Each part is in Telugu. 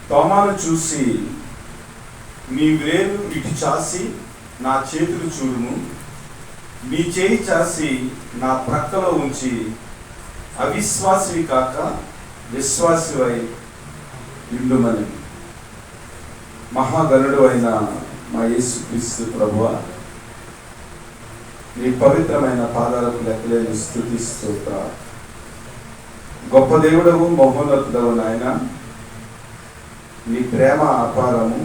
తోమాను చూసి, నీ వ్రేలు ఇటు చాసి నా చేతులు చూడుము, నీ చేయి చాసి నా ప్రక్కలో ఉంచి అవిశ్వాసివి కాక విశ్వాసివై ఉండుమని. మహాగణుడు అయిన మా యేసుక్రీస్తు ప్రభువా, నీ పవిత్రమైన పాదాలకు లెక్కలేని స్తుతి స్తోత్ర. గొప్ప దేవుడవు, మహోన్నతుడవు నాయన. నీ ప్రేమ అపారము.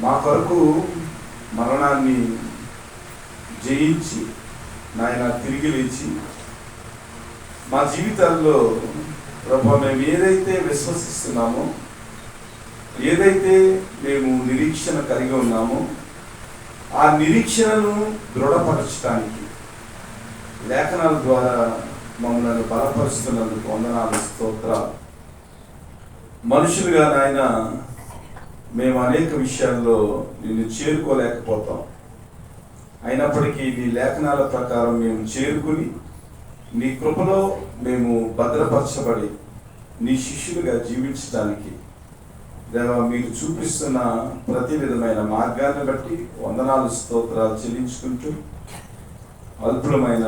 మా కొరకు మరణాన్ని జయించి నాయన తిరిగి లేచి మా జీవితాల్లో ప్రభు మేము ఏదైతే విశ్వసిస్తున్నామో, ఏదైతే మేము నిరీక్షణ కలిగి ఉన్నామో, ఆ నిరీక్షణను దృఢపరచడానికి లేఖనాల ద్వారా మమ్మల్ని బలపరుస్తున్నందుకు వందనాలు, స్తోత్రాలు. మనుషులుగా నాయన మేము అనేక విషయాల్లో నిన్ను చేరుకోలేకపోతాం. అయినప్పటికీ నీ లేఖనాల ప్రకారం మేము చేరుకుని నీ కృపలో మేము భద్రపరచబడి నీ శిష్యులుగా జీవించడానికి దేవా మీరు చూపిస్తున్న ప్రతి విధమైన మార్గాన్ని బట్టి వందనాలు, స్తోత్రాలు చెల్లించుకుంటూ అద్భుతమైన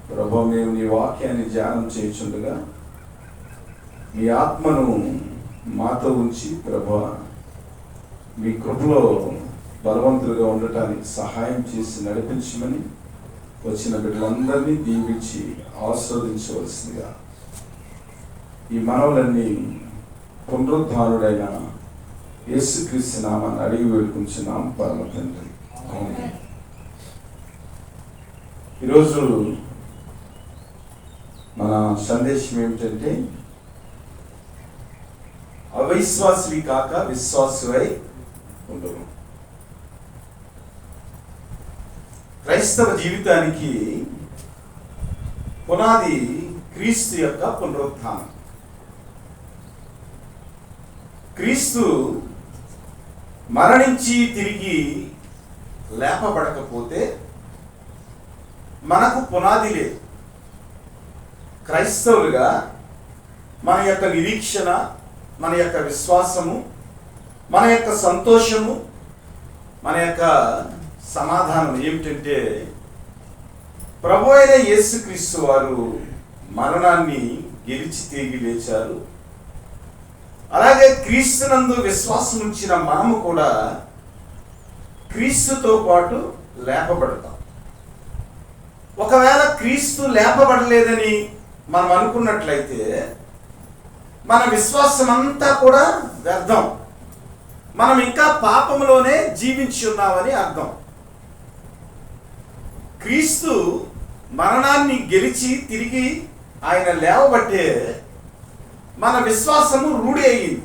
ప్రభు మేము నీ వాక్యాన్ని ధ్యానం చేయుచుండగా మీ ఆత్మను మాతో ఉంచి ప్రభు మీ కృపలో బలవంతులుగా ఉండటానికి సహాయం చేసి నడిపించమని వచ్చిన బిడ్డలందరినీ దీవించి ఆస్వాదించవలసిందిగా ఈ మనవులన్నీ పునరుద్ధానుడైన యేసుక్రీస్తు నామాన్ని అడిగి వేడుకుంటున్నాం పరమ తండ్రి. ఈరోజు మన సందేశం ఏమిటంటే, అవిశ్వాసివి కాక విశ్వాసివై ఉండరు. క్రైస్తవ జీవితానికి పునాది క్రీస్తు యొక్క పునరుత్థానం. క్రీస్తు మరణించి తిరిగి లేపబడకపోతే మనకు పునాది లేదు. క్రైస్తవులుగా మన యొక్క నిరీక్షణ, మన యొక్క విశ్వాసము, మన యొక్క సంతోషము, మన యొక్క సమాధానం ఏమిటంటే, ప్రభు అయిన యేసుక్రీస్తు వారు మరణాన్ని గెలిచి తిరిగి లేచారు. అలాగే క్రీస్తునందు విశ్వాసం ఉంచిన మనము కూడా క్రీస్తుతో పాటు లేపబడతాం. ఒకవేళ క్రీస్తు లేపబడలేదని మనం అనుకున్నట్లయితే మన విశ్వాసం అంతా కూడా వ్యర్థం. మనం ఇంకా పాపంలోనే జీవించి ఉన్నామని అర్థం. క్రీస్తు మరణాన్ని గెలిచి తిరిగి ఆయన లేవబట్టే మన విశ్వాసము రూఢి అయింది.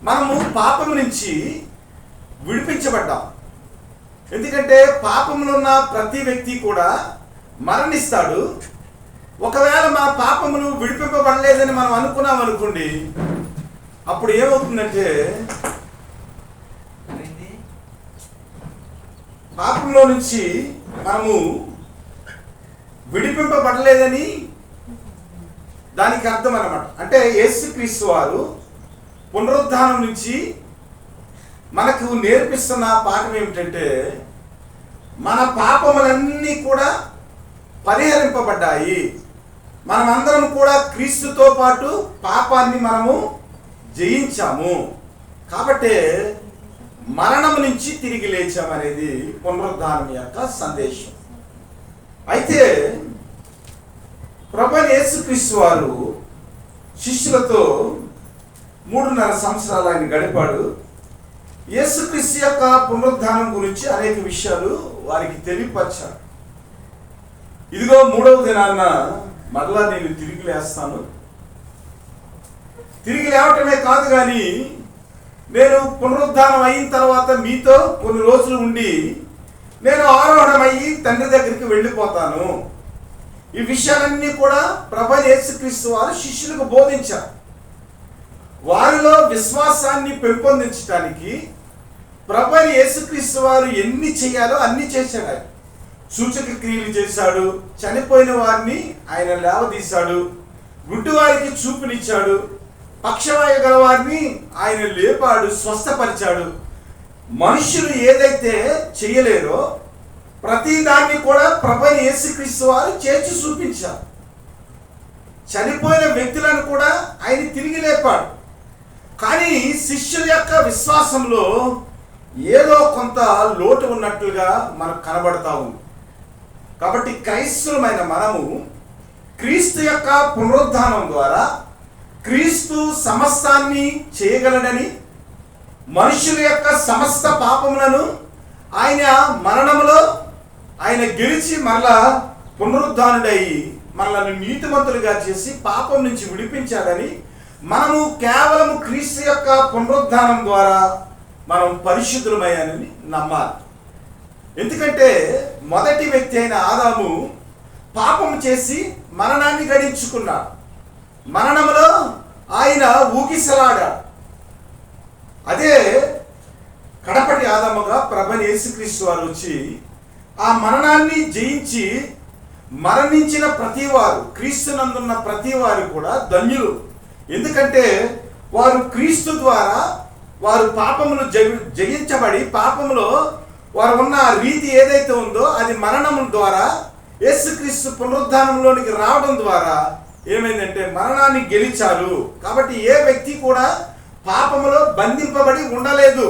మనము పాపము నుంచి విడిపించబడ్డాం. ఎందుకంటే పాపంలో ఉన్న ప్రతి వ్యక్తి కూడా మరణిస్తాడు. ఒకవేళ మన పాపములు విడిపింపబడలేదని మనం అనుకున్నాం అనుకోండి, అప్పుడు ఏమవుతుందంటే పాపంలో నుంచి మనము విడిపింపబడలేదని దానికి అర్థం అన్నమాట. అంటే యేసుక్రీస్తు వారు పునరుద్ధానం నుంచి మనకు నేర్పిస్తున్న పాఠం ఏమిటంటే, మన పాపములన్నీ కూడా పరిహరింపబడ్డాయి. మనమందరం కూడా క్రీస్తుతో పాటు పాపాన్ని మనము జయించాము. కాబట్టి మరణం నుంచి తిరిగి లేచామనేది పునరుద్ధానం యొక్క సందేశం. అయితే ప్రభువైన యేసుక్రీస్తు వారు శిష్యులతో 3.5 సంవత్సరాలు ఆయన గడిపాడు. యేసుక్రీస్తు యొక్క పునరుద్ధానం గురించి అనేక విషయాలు వారికి తెలియపరిచారు. ఇదిగో 3వ దినాన మరలా నేను తిరిగి లేస్తాను. తిరిగి లేవటమే కాదు కానీ నేను పునరుద్ధానం అయిన తర్వాత మీతో కొన్ని రోజులు ఉండి నేను ఆరోహణమయ్యి తండ్రి దగ్గరికి వెళ్ళిపోతాను. ఈ విషయాలన్నీ కూడా ప్రభువైన యేసుక్రీస్తు వారు శిష్యులకు బోధించారు. వారిలో విశ్వాసాన్ని పెంపొందించడానికి ప్రభువైన యేసుక్రీస్తు వారు ఎన్ని చేయాలో అన్ని చేశాడు. ఆయన సూచక క్రియలు చేశాడు. చనిపోయిన వారిని ఆయన లేవదీశాడు. గుడ్డి వారికి చూపునిచ్చాడు. పక్షవాయు గల వారిని ఆయన లేపాడు, స్వస్థపరిచాడు. మనుషులు ఏదైతే చేయలేరో ప్రతి దాన్ని కూడా ప్రభువైన యేసుక్రీస్తు వారు చేర్చి చూపించారు. చనిపోయిన వ్యక్తులను కూడా ఆయన తిరిగి లేపాడు. కానీ శిష్యుల యొక్క విశ్వాసంలో ఏదో కొంత లోటు ఉన్నట్లుగా మనకు కనబడతా ఉంది. కాబట్టి క్రైస్తవులమైన మనము క్రీస్తు యొక్క పునరుద్ధానం ద్వారా క్రీస్తు సమస్తాన్ని చేయగలడని, మనుషుల యొక్క సమస్త పాపములను ఆయన మరణములో ఆయన గెలిచి మరలా పునరుద్ధానుడై మనల్ని నీతిమంతులుగా చేసి పాపం నుంచి విడిపించాడని, మనము కేవలం క్రీస్తు యొక్క పునరుద్ధానం ద్వారా మనం పరిశుద్ధులమయ్యానని నమ్మాలి. ఎందుకంటే మొదటి వ్యక్తి అయిన ఆదాము పాపం చేసి మరణాన్ని గడించుకున్నాడు. మరణములో ఆయన ఊగిసలాడాడు. అదే కడపటి ఆదాముగా ప్రభువైన యేసుక్రీస్తు వారు వచ్చి ఆ మరణాన్ని జయించి మరణించిన ప్రతి వారు, క్రీస్తునందున్న ప్రతి వారు కూడా ధన్యులు. ఎందుకంటే వారు క్రీస్తు ద్వారా వారు పాపములు జయించబడి పాపములో వారు ఉన్న రీతి ఏదైతే ఉందో అది మరణం ద్వారా యేసుక్రీస్తు పునరుద్ధానంలోనికి రావడం ద్వారా ఏమైందంటే మరణాన్ని గెలిచారు. కాబట్టి ఏ వ్యక్తి కూడా పాపములో బంధింపబడి ఉండలేదు.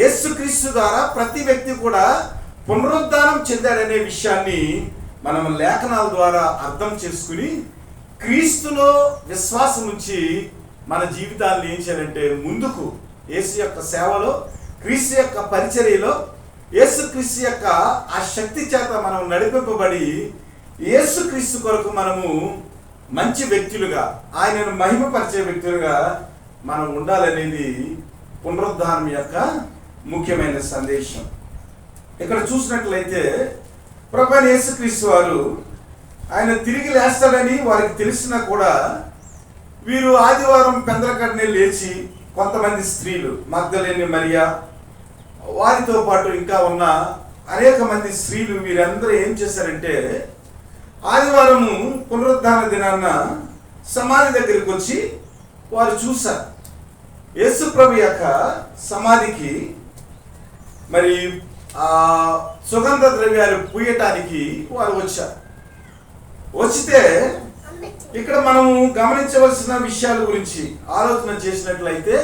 యేసుక్రీస్తు ద్వారా ప్రతి వ్యక్తి కూడా పునరుద్ధానం చెందాడనే విషయాన్ని మనం లేఖనాల ద్వారా అర్థం చేసుకుని క్రీస్తులో విశ్వాసం ఉంచి మన జీవితాన్ని ఏం చేయాలంటే ముందుకు యేసు యొక్క సేవలో, క్రీస్తు యొక్క పరిచర్యలో, యేసుక్రీస్తు యొక్క ఆ శక్తి చేత మనం నడిపింపబడి యేసుక్రీస్తు కొరకు మనము మంచి వ్యక్తులుగా, ఆయనను మహిమపరిచే వ్యక్తులుగా మనం ఉండాలనేది పునరుద్ధానం యొక్క ముఖ్యమైన సందేశం. ఇక్కడ చూసినట్లయితే ప్రభువైన యేసుక్రీస్తు వారు ఆయన తిరిగి లేస్తాడని వారికి తెలిసినా కూడా వీరు ఆదివారం పెందలకడనే లేచి కొంతమంది స్త్రీలు, మగ్దలేని మరియా, వారితో పాటు ఇంకా ఉన్న అనేక మంది స్త్రీలు వీరందరూ ఏం చేశారంటే ఆదివారము పునరుద్ధాన దినాన్న సమాధి దగ్గరికి వచ్చి వారు చూశారు. యేసు ప్రభు యొక్క సమాధికి మరి ఆ సుగంధ ద్రవ్యాలు పూయటానికి వారు వచ్చారు. వచ్చితే ఇక్కడ మనము గమనించవలసిన విషయాల గురించి ఆలోచన చేసినట్లయితే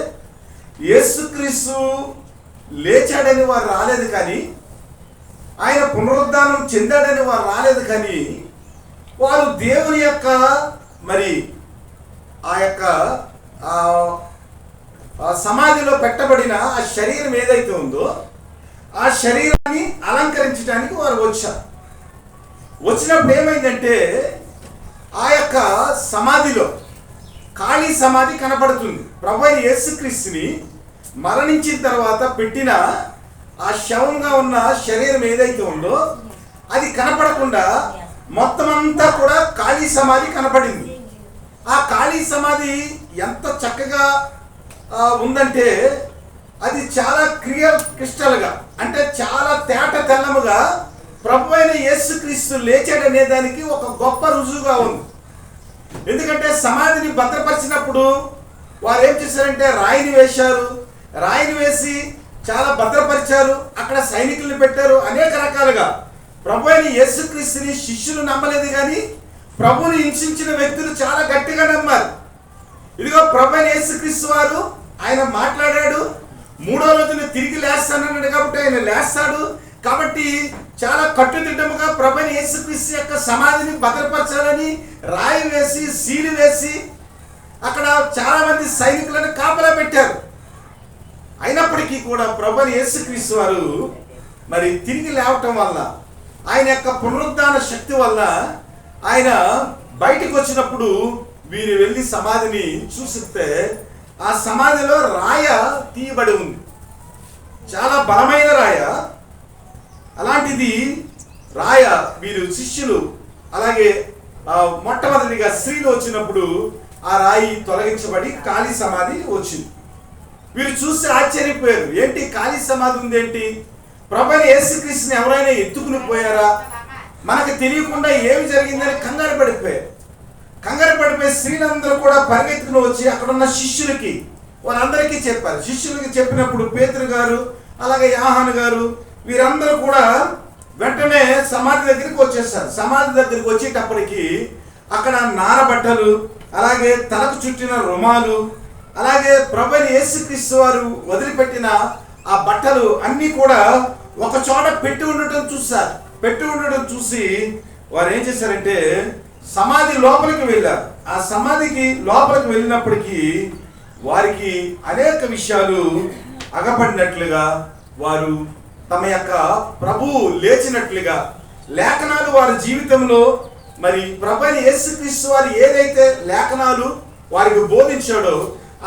యేసుక్రీస్తు లేచాడని వారు రాలేదు, కానీ ఆయన పునరుద్ధానం చెందాడని వారు రాలేదు, కానీ వారు దేవుని యొక్క మరి ఆ యొక్క సమాధిలో పెట్టబడిన ఆ శరీరం ఏదైతే ఉందో ఆ శరీరాన్ని అలంకరించడానికి వారు వచ్చారు. వచ్చినప్పుడు ఏమైందంటే ఆ యొక్క సమాధిలో ఖాళీ సమాధి కనపడుతుంది. ప్రభువైన యేసుక్రీస్తుని మరణించిన తర్వాత పెట్టిన ఆ శవంగా ఉన్న శరీరం ఏదైతే ఉందో అది కనపడకుండా మొత్తం అంతా కూడా ఖాళీ సమాధి కనపడింది. ఆ ఖాళీ సమాధి ఎంత చక్కగా ఉందంటే అది చాలా క్రిస్టల్గా, అంటే చాలా తేట తెల్లముగా ప్రభువైన యేసుక్రీస్తు లేచాడనే దానికి ఒక గొప్ప రుజువుగా ఉంది. ఎందుకంటే సమాధిని భద్రపరిచినప్పుడు వారు ఏం చేశారంటే రాయిని వేశారు, రాయిని వేసి చాలా భద్రపరిచారు, అక్కడ సైనికుల్ని పెట్టారు. అనేక రకాలుగా ప్రభువైన యేసుక్రీస్తుని శిష్యులు నమ్మలేదు, కానీ ప్రభువుని హింసించిన వ్యక్తులు చాలా గట్టిగా నమ్మారు. ఇదిగో ప్రభువైన యేసుక్రీస్తు వారు ఆయన మాట్లాడాడు, మూడో రోజున తిరిగి లేస్తానన్నాడు, కాబట్టి ఆయన లేస్తాడు. కాబట్టి చాలా కట్టుదిట్టముగా ప్రభువైన యేసుక్రీస్తు యొక్క సమాధిని భద్రపరచాలని రాయి వేసి సీలు వేసి అక్కడ చాలా మంది సైనికులను కాపలా పెట్టారు. అయినప్పటికీ కూడా ప్రభువైన యేసుక్రీస్తు వారు మరి తిరిగి లేవటం వల్ల, ఆయన యొక్క పునరుద్ధాన శక్తి వల్ల ఆయన బయటికి వచ్చినప్పుడు వీరు వెళ్ళి సమాధిని చూసితే ఆ సమాధిలో రాయ తీయబడి ఉంది, చాలా బలమైన రాయ. అలాంటిది రాయ వీరు శిష్యులు అలాగే మొట్టమొదటిగా స్త్రీలు వచ్చినప్పుడు ఆ రాయి తొలగించబడి ఖాళీ సమాధి వచ్చింది. వీరు చూసి ఆశ్చర్యపోయారు, ఏంటి ఖాళీ సమాధి ఉంది ఏంటి, ప్రభువైన యేసుక్రీస్తుని ఎవరైనా ఎత్తుకుని పోయారా, మనకు తెలియకుండా ఏమి జరిగిందని కంగారు పడిపోయి స్త్రీలందరూ కూడా పరిగెత్తుకుని వచ్చి అక్కడున్న శిష్యులకి వారందరికీ చెప్పారు. శిష్యులకి చెప్పినప్పుడు పేతురు గారు అలాగే యోహాను గారు వీరందరూ కూడా వెంటనే సమాధి దగ్గరికి వచ్చేసారు. సమాధి దగ్గరికి వచ్చేటప్పటికి అక్కడ నారబట్టలు, అలాగే తలకు చుట్టిన రుమాలు, అలాగే ప్రభువైన యేసుక్రీస్తు వారు వదిలిపెట్టిన ఆ బట్టలు అన్నీ కూడా ఒక చోట పెట్టి ఉండటం చూశారు. పెట్టి ఉండటం చూసి వారు ఏం చేశారంటే సమాధి లోపలికి వెళ్ళారు. ఆ సమాధికి లోపలికి వెళ్ళినప్పటికీ వారికి అనేక విషయాలు అగపడినట్లుగా, వారు తమ యొక్క ప్రభువు లేచినట్లుగా లేఖనాలు వారి జీవితంలో మరి ప్రభువైన యేసుక్రీస్తు వారు ఏదైతే లేఖనాలు వారికి బోధించాడో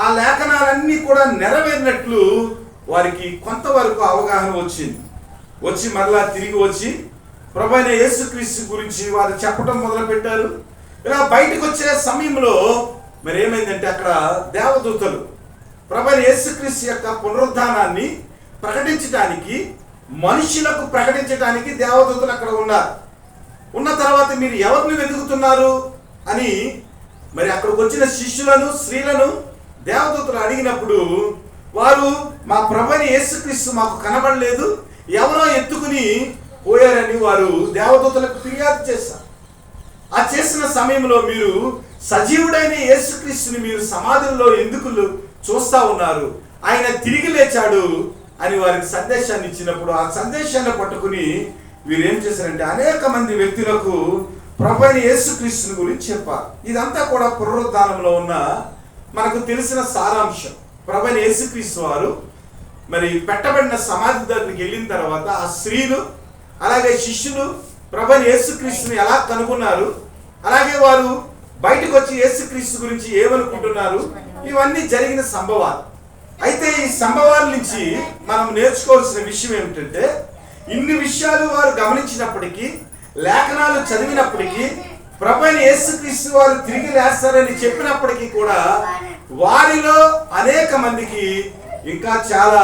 ఆ లేఖనాలన్నీ కూడా నెరవేరినట్లు వారికి కొంతవరకు అవగాహన వచ్చింది. వచ్చి మరలా తిరిగి వచ్చి ప్రభువైన యేసుక్రీస్తు గురించి వారు చెప్పడం మొదలుపెట్టారు. ఇలా బయటకు వచ్చే సమయంలో మరి ఏమైందంటే అక్కడ దేవదూతలు ప్రభువైన యేసుక్రీస్తు యొక్క పునరుద్ధానాన్ని ప్రకటించడానికి, మనుషులకు ప్రకటించడానికి దేవదూతలు అక్కడ ఉన్నారు. ఉన్న తర్వాత మీరు ఎవరిని వెతుకుతున్నారు అని మరి అక్కడికి వచ్చిన శిష్యులను, స్త్రీలను దేవదూతలు అడిగినప్పుడు వారు మా ప్రభువైన యేసుక్రీస్తు మాకు కనబడలేదు, ఎవరో ఎత్తుకుని పోయారని వారు దేవదూతలకు ఫిర్యాదు చేశారు. ఆ చేసిన సమయంలో మీరు సజీవుడైన యేసుక్రీస్తుని మీరు సమాధుల్లో ఎందుకు చూస్తా ఉన్నారు, ఆయన తిరిగి లేచాడు అని వారికి సందేశాన్ని ఇచ్చినప్పుడు ఆ సందేశాన్ని పట్టుకుని వీరు ఏం చేశారంటే అనేక మంది వ్యక్తులకు ప్రభువైన యేసుక్రీస్తుని గురించి చెప్పారు. ఇదంతా కూడా పునరుద్ధానంలో ఉన్న మనకు తెలిసిన సారాంశం. ప్రభువైన యేసుక్రీస్తు వారు మరి పెట్టబడిన సమాధి దగ్గరికి వెళ్ళిన తర్వాత ఆ స్త్రీలు అలాగే శిష్యులు ప్రభువైన యేసుక్రీస్తుని ఎలా కనుగొన్నారు, అలాగే వారు బయటకు వచ్చి యేసుక్రీస్తు గురించి ఏమనుకుంటున్నారు, ఇవన్నీ జరిగిన సంభవాలు. అయితే ఈ సంభవాల నుంచి మనం నేర్చుకోవాల్సిన విషయం ఏమిటంటే ఇన్ని విషయాలు వారు గమనించినప్పటికీ, లేఖనాలు చదివినప్పటికీ, ప్రభువైన యేసుక్రీస్తు వారు తిరిగి లేస్తారని చెప్పినప్పటికీ కూడా వారిలో అనేక మందికి ఇంకా చాలా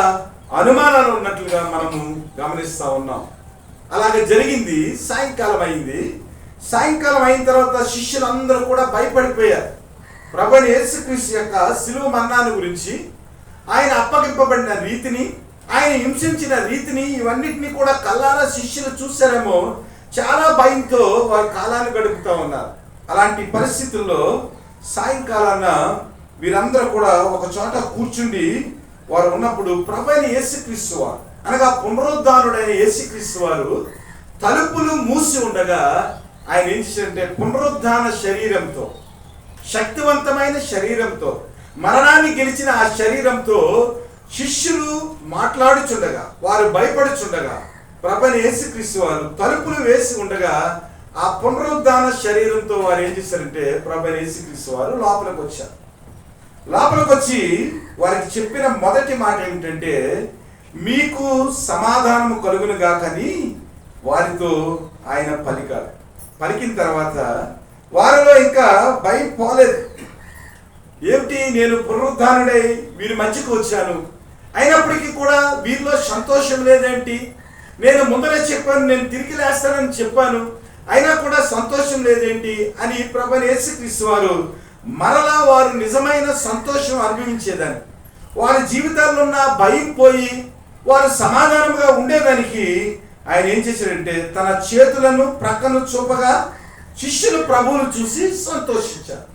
అనుమానాలు ఉన్నట్లుగా మనము గమనిస్తూ ఉన్నాం. అలాగే జరిగింది. సాయంకాలం అయింది. సాయంకాలం అయిన తర్వాత శిష్యులందరూ కూడా భయపడిపోయారు. ప్రభువైన యేసుక్రీస్తు యొక్క శిలువ మరణాన్ని గురించి, ఆయన అప్పగింపబడిన రీతిని, ఆయన హింసించిన రీతిని, ఇవన్నిటిని కూడా కల్లారా శిష్యులు చూశారేమో చాలా భయంతో వారి కాలాన్ని గడుపుతూ ఉన్నారు. అలాంటి పరిస్థితుల్లో సాయంకాలాన వీరందరూ కూడా ఒక చోట కూర్చుండి వారు ఉన్నప్పుడు ప్రభువైన యేసుక్రీస్తు వారు అనగా పునరుద్ధానుడైన యేసుక్రీస్తు వారు తలుపులు మూసి ఉండగా ఆయన ఏం చేశారంటే పునరుద్ధాన శరీరంతో, శక్తివంతమైన శరీరంతో, మరణాన్ని గెలిచిన ఆ శరీరంతో శిష్యులు మాట్లాడుచుండగా, వారు భయపడుచుండగా ప్రభువైన యేసుక్రీస్తు వారు తలుపులు వేసి ఉండగా ఆ పునరుద్ధాన శరీరంతో వారు ఏం చేశారంటే ప్రభువైన యేసుక్రీస్తు వారు లోపలికి వచ్చారు. లోపలికి వచ్చి వారికి చెప్పిన మొదటి మాట ఏమిటంటే మీకు సమాధానము కలుగును గాకని వారితో ఆయన పలికారు. పలికిన తర్వాత వారిలో ఇంకా భయం పోలేదు. ఏమిటి, నేను పునరుద్ధానుడై వీరి మధ్యకు వచ్చాను, అయినప్పటికీ కూడా వీరిలో సంతోషం లేదేంటి, నేను ముందరే చెప్పాను నేను తిరిగి లేస్తానని చెప్పాను, అయినా కూడా సంతోషం లేదేంటి అని ప్రభువైన యేసుక్రీస్తు వారు మరలా వారు నిజమైన సంతోషం అనుభవించేదాన్ని, వారి జీవితాల్లో ఉన్న భయం పోయి వారు సమాధానంగా ఉండేదానికి ఆయన ఏం చేశాడంటే తన చేతులను ప్రక్కను చూపగా శిష్యులు ప్రభువును చూసి సంతోషించారు.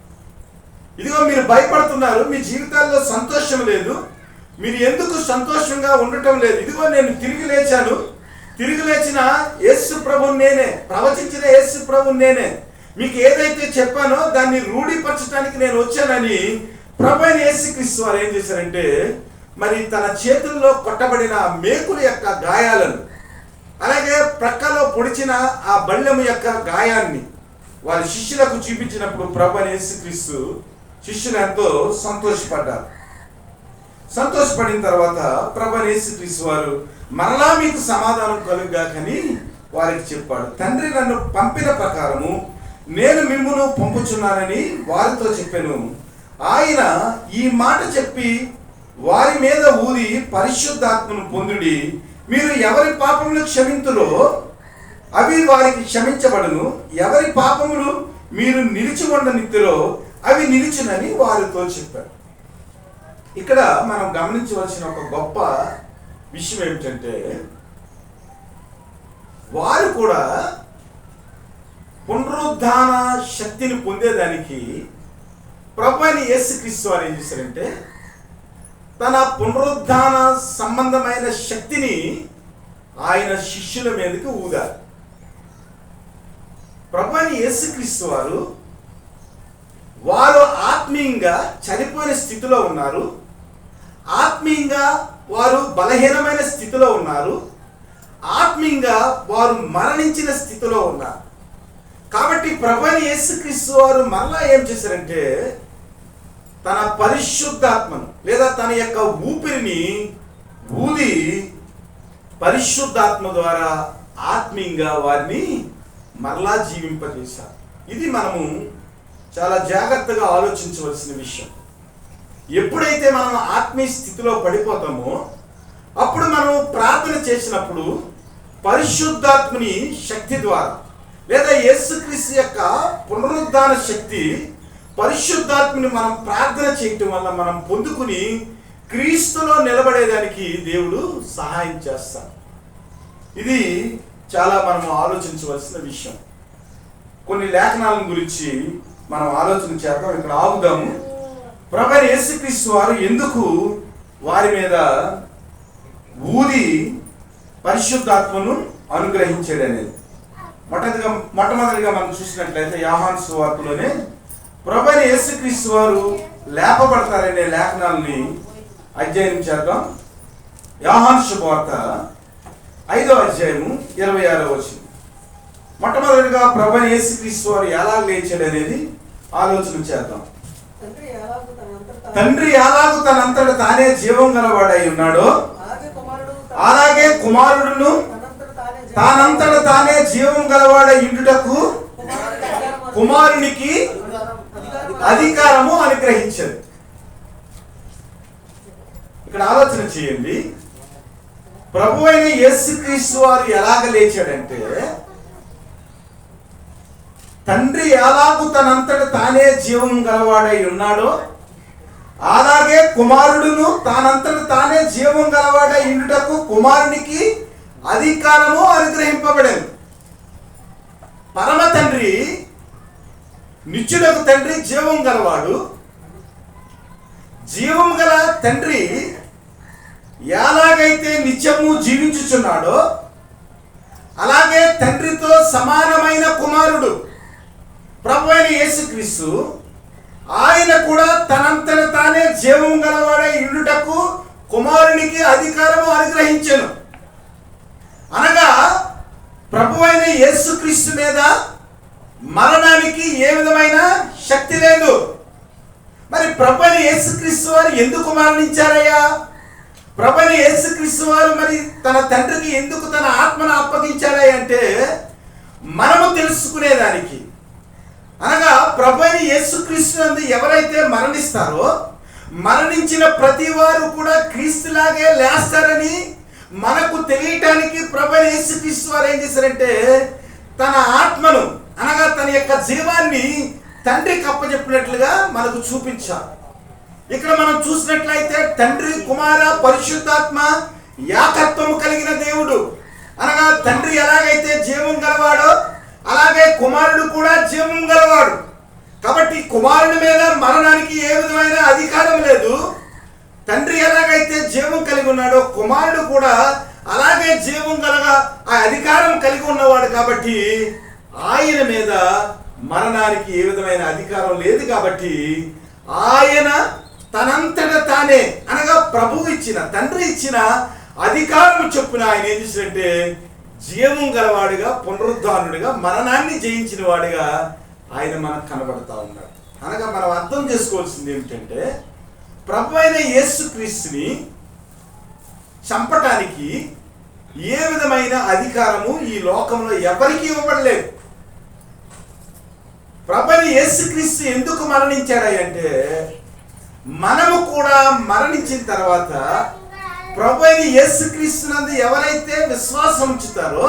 ఇదిగో మీరు భయపడుతున్నారు, మీ జీవితాల్లో సంతోషం లేదు, మీరు ఎందుకు సంతోషంగా ఉండటం లేదు, ఇదిగో నేను తిరిగి లేచాను, తిరిగి లేచిన యేసు ప్రభువు నేనే, ప్రవచించిన యేసు ప్రభువు నేనే, మీకు ఏదైతే చెప్పానో దాన్ని రూఢీపరచడానికి నేను వచ్చానని ప్రభువైన యేసుక్రీస్తు వారు ఏం చేశారంటే మరి తన చేతుల్లో కొట్టబడిన మేకుల యొక్క గాయాలను, అలాగే ప్రక్కలో పొడిచిన ఆ బళ్ళెము యొక్క గాయాన్ని వారి శిష్యులకు చూపించినప్పుడు ప్రభువైన యేసుక్రీస్తు శిష్యులు ఎంతో సంతోషపడ్డారు. సంతోషపడిన తర్వాత ప్రభువైన యేసుక్రీస్తు వారు మరలా మీకు సమాధానం కలుగుగాకని వారికి చెప్పాడు. తండ్రి నన్ను పంపిన ప్రకారము నేను మిమ్మును పంపుచున్నానని వారితో చెప్పాను. ఆయన ఈ మాట చెప్పి వారి మీద ఊది పరిశుద్ధాత్మను పొందుడి, మీరు ఎవరి పాపములు క్షమింతురో అవి వారికి క్షమించబడును, ఎవరి పాపములు మీరు నిలిచి ఉండనిత్తురో అవి నిలిచునని వారితో చెప్పారు. ఇక్కడ మనం గమనించవలసిన ఒక గొప్ప విషయం ఏమిటంటే, వారు కూడా పునరుద్ధాన శక్తిని పొందేదానికి ప్రభువైన యేసుక్రీస్తు వారు ఏం చేశారంటే, తన పునరుద్ధాన సంబంధమైన శక్తిని ఆయన శిష్యుల మీదకి ఊదారు. ప్రభువైన యేసుక్రీస్తు వారు ఆత్మీయంగా చనిపోయిన స్థితిలో ఉన్నారు, ఆత్మీయంగా వారు బలహీనమైన స్థితిలో ఉన్నారు, ఆత్మీయంగా వారు మరణించిన స్థితిలో ఉన్నారు. కాబట్టి ప్రభువైన యేసుక్రీస్తు వారు మరలా ఏం చేశారంటే, తన పరిశుద్ధాత్మను లేదా తన యొక్క ఊపిరిని ఊది పరిశుద్ధాత్మ ద్వారా ఆత్మీయంగా వారిని మరలా జీవింపజేశారు. ఇది మనము చాలా జాగ్రత్తగా ఆలోచించవలసిన విషయం. ఎప్పుడైతే మనం ఆత్మీయ స్థితిలో పడిపోతామో అప్పుడు మనం ప్రార్థన చేసినప్పుడు పరిశుద్ధాత్మని శక్తి ద్వారా లేదా యేసుక్రీస్తు యొక్క పునరుద్ధాన శక్తి పరిశుద్ధాత్మని మనం ప్రార్థన చేయటం వల్ల మనం పొందుకుని క్రీస్తులో నిలబడేదానికి దేవుడు సహాయం చేస్తాడు. ఇది చాలా మనం ఆలోచించవలసిన విషయం. కొన్ని లేఖనాల గురించి మనం ఆలోచన చేద్దాం. ఇక్కడ ఆగుదాము. ప్రభువైన యేసుక్రీస్తు వారు ఎందుకు వారి మీద ఊది పరిశుద్ధాత్మను అనుగ్రహించాడు అనేది మొట్టమొదటిగా మనం చూసినట్లయితే యోహాను సువార్తలోనే ప్రభువైన యేసుక్రీస్తు వారు లేపబడతారనే లేఖనాలని అధ్యయనం చేద్దాం. యోహాను శుభవార్త 5వ అధ్యాయము 26వ వచనం. మొట్టమొదటిగా ప్రభువైన యేసుక్రీస్తు వారు ఎలా లేచాడు అనేది ఆలోచన చేద్దాం. తండ్రి ఎలాగూ తనంతట తానే జీవం గలవాడై ఉన్నాడో అలాగే కుమారుడును తానంతట తానే జీవం గలవాడై ఉండుటకు కుమారునికి అధికారము అనుగ్రహించాడు. ఇక్కడ ఆలోచన చేయండి. ప్రభువైన యేసుక్రీస్తు వారు ఎలాగ లేచాడంటే, తండ్రి ఎలాగూ తనంతట తానే జీవం గలవాడై ఉన్నాడో అలాగే కుమారుడును తానంతట తానే జీవం గలవాడై ఉండుటకు కుమారునికి అధికారము అనుగ్రహింపబడింది. పరమ తండ్రి, నిత్యుడకు తండ్రి, జీవం గలవాడు. జీవం గల తండ్రి ఎలాగైతే నిత్యము జీవించుచున్నాడో అలాగే తండ్రితో సమానమైన కుమారుడు ప్రభువైన యేసుక్రీస్తు ఆయన కూడా తనంతట తానే జీవం గలవాడై ఉండుటకు కుమారునికి అధికారము అనుగ్రహించెను. అనగా ప్రభువైన యేసుక్రీస్తు మీద మరణానికి ఏ విధమైన శక్తి లేదు. మరి ప్రభువైన యేసుక్రీస్తు వారు ఎందుకు మరణించారయ్యా? ప్రభువైన యేసుక్రీస్తు వారు మరి తన తండ్రికి ఎందుకు తన ఆత్మను అప్పగించారయ్యా అంటే మనము తెలుసుకునేదానికి. అనగా ప్రభువైన యేసుక్రీస్తు నందు ఎవరైతే మరణిస్తారో మరణించిన ప్రతి వారు కూడా క్రీస్తులాగే లేస్తారని మనకు తెలియటానికి ప్రభువైన యేసుక్రీస్తు వారు ఏం చేశారంటే తన ఆత్మను అనగా తన యొక్క జీవాన్ని తండ్రికి అప్పచెప్పినట్లుగా మనకు చూపించారు. ఇక్కడ మనం చూసినట్లయితే తండ్రి, కుమార, పరిశుద్ధాత్మ ఏకత్వము కలిగిన దేవుడు. అనగా తండ్రి ఎలాగైతే జీవం గలవాడో అలాగే కుమారుడు కూడా జీవం గలవాడు. కాబట్టి కుమారుడి మీద మరణానికి ఏ విధమైన అధికారం లేదు. తండ్రి ఎలాగైతే జీవం కలిగి ఉన్నాడో కుమారుడు కూడా అలాగే జీవం కలగా ఆ అధికారం కలిగి ఉన్నవాడు. కాబట్టి ఆయన మీద మరణానికి ఏ విధమైన అధికారం లేదు. కాబట్టి ఆయన తనంతట తానే అనగా ప్రభువు ఇచ్చిన, తండ్రి ఇచ్చిన అధికారం చొప్పున ఆయన ఏం చేశాడంటే జీవం గలవాడిగా, పునరుద్ధానుడిగా, మరణాన్ని జయించిన వాడిగా ఆయన మనకు కనబడతా ఉన్నాడు. అనగా మనం అర్థం చేసుకోవాల్సింది ఏమిటంటే ప్రభువైన యేసుక్రీస్తుని చంపటానికి ఏ విధమైన అధికారము ఈ లోకంలో ఎవరికి ఇవ్వబడలేదు. ప్రభువైన యేసుక్రీస్తు ఎందుకు మరణించాడంటే మనము కూడా మరణించిన తర్వాత ప్రభువైన యేసుక్రీస్తు నందు ఎవరైతే విశ్వాసం ఉంచుతారో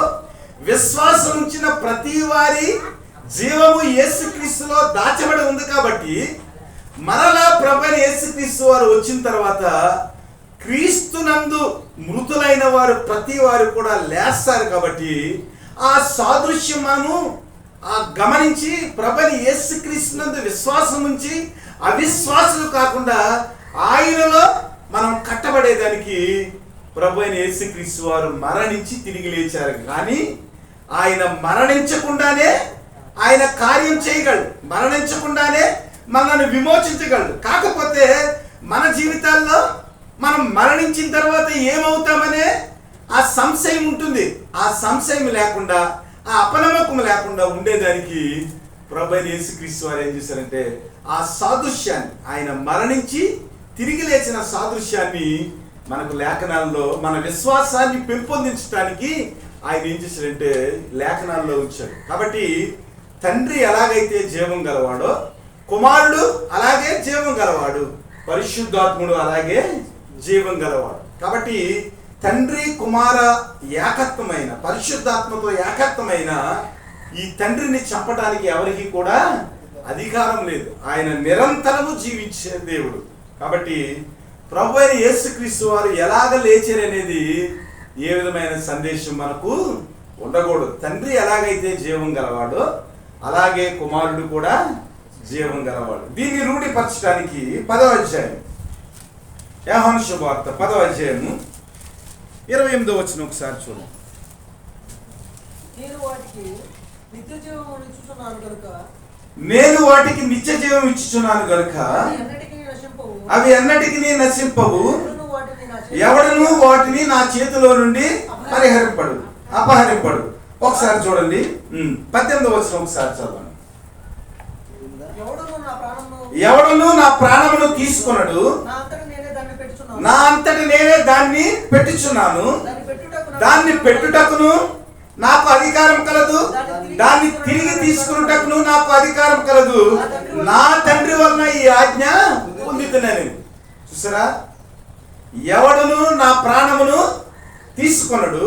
విశ్వాసం ఉంచిన ప్రతి వారి జీవము యేసుక్రీస్తులో దాచబడి ఉంది కాబట్టి మరలా ప్రభువైన యేసుక్రీస్తు వారు వచ్చిన తర్వాత క్రీస్తునందు మృతులైన వారు ప్రతి వారు కూడా లేస్తారు కాబట్టి ఆ సాదృశ్యమును గమనించి ప్రభువైన యేసుక్రీస్తునందు విశ్వాసం ఉంచి అవిశ్వాసులు కాకుండా ఆయనలో మనం కట్టబడేదానికి ప్రభువైన యేసుక్రీస్తు వారు మరణించి తిరిగి లేచారు. కానీ ఆయన మరణించకుండానే ఆయన కార్యం చేయగలడు, మరణించకుండానే మనల్ని విమోచించగలడు. కాకపోతే మన జీవితాల్లో మనం మరణించిన తర్వాత ఏమవుతామనే ఆ సంశయం ఉంటుంది. ఆ సంశయం లేకుండా, ఆ అపనమ్మకం లేకుండా ఉండేదానికి ప్రభువైన యేసుక్రీస్తు వారు ఏం చేశారంటే ఆ సాదృశ్యాన్ని, ఆయన మరణించి తిరిగి లేచిన సాదృశ్యాన్ని మనకు లేఖనాల్లో మన విశ్వాసాన్ని పెంపొందించడానికి ఆయన ఏం చేశాడంటే లేఖనాల్లో ఉంచాడు. కాబట్టి తండ్రి ఎలాగైతే జీవం గలవాడో కుమారుడు అలాగే జీవం గలవాడు, పరిశుద్ధాత్ముడు అలాగే జీవం గలవాడు. కాబట్టి తండ్రి కుమార ఏకత్వమైన, పరిశుద్ధాత్మతో ఏకత్వమైన ఈ తండ్రిని చంపడానికి ఎవరికి కూడా అధికారం లేదు. ఆయన నిరంతరము జీవించే దేవుడు. కాబట్టి ప్రభువైన యేసుక్రీస్తు వారు ఎలాగ లేచారనేది ఏ విధమైన సందేశం మనకు ఉండకూడదు. తండ్రి ఎలాగైతే జీవం గలవాడో అలాగే కుమారుడు కూడా జీవం గలవాడు. దీన్ని రూఢిపరచడానికి 10వ అధ్యాయం, యోహాను శుభవార్త 10వ అధ్యాయము 28వ వచనం ఒకసారి చూడండి. నేను వాటికి నిత్య జీవం ఇచ్చుచున్నాను గనుక అవి ఎన్నటికి నశింపవు, ఎవడను వాటిని నా చేతిలో నుండి అపహరింపడు. ఒకసారి చూడండి 18వ వచనం ఒకసారి చదవండి. ఎవడను నా ప్రాణమును తీసుకొనడు, నా అంతటి నేనే దాన్ని పెట్టుచున్నాను. దాన్ని పెట్టుటకును నాకు అధికారం కలదు, దాన్ని తిరిగి తీసుకున్నటకును నాకు అధికారం కలదు. నా తండ్రి వలన ఈ ఆజ్ఞ పొందుతున్నాను. చూసారా, ఎవడును నా ప్రాణమును తీసుకొనడు,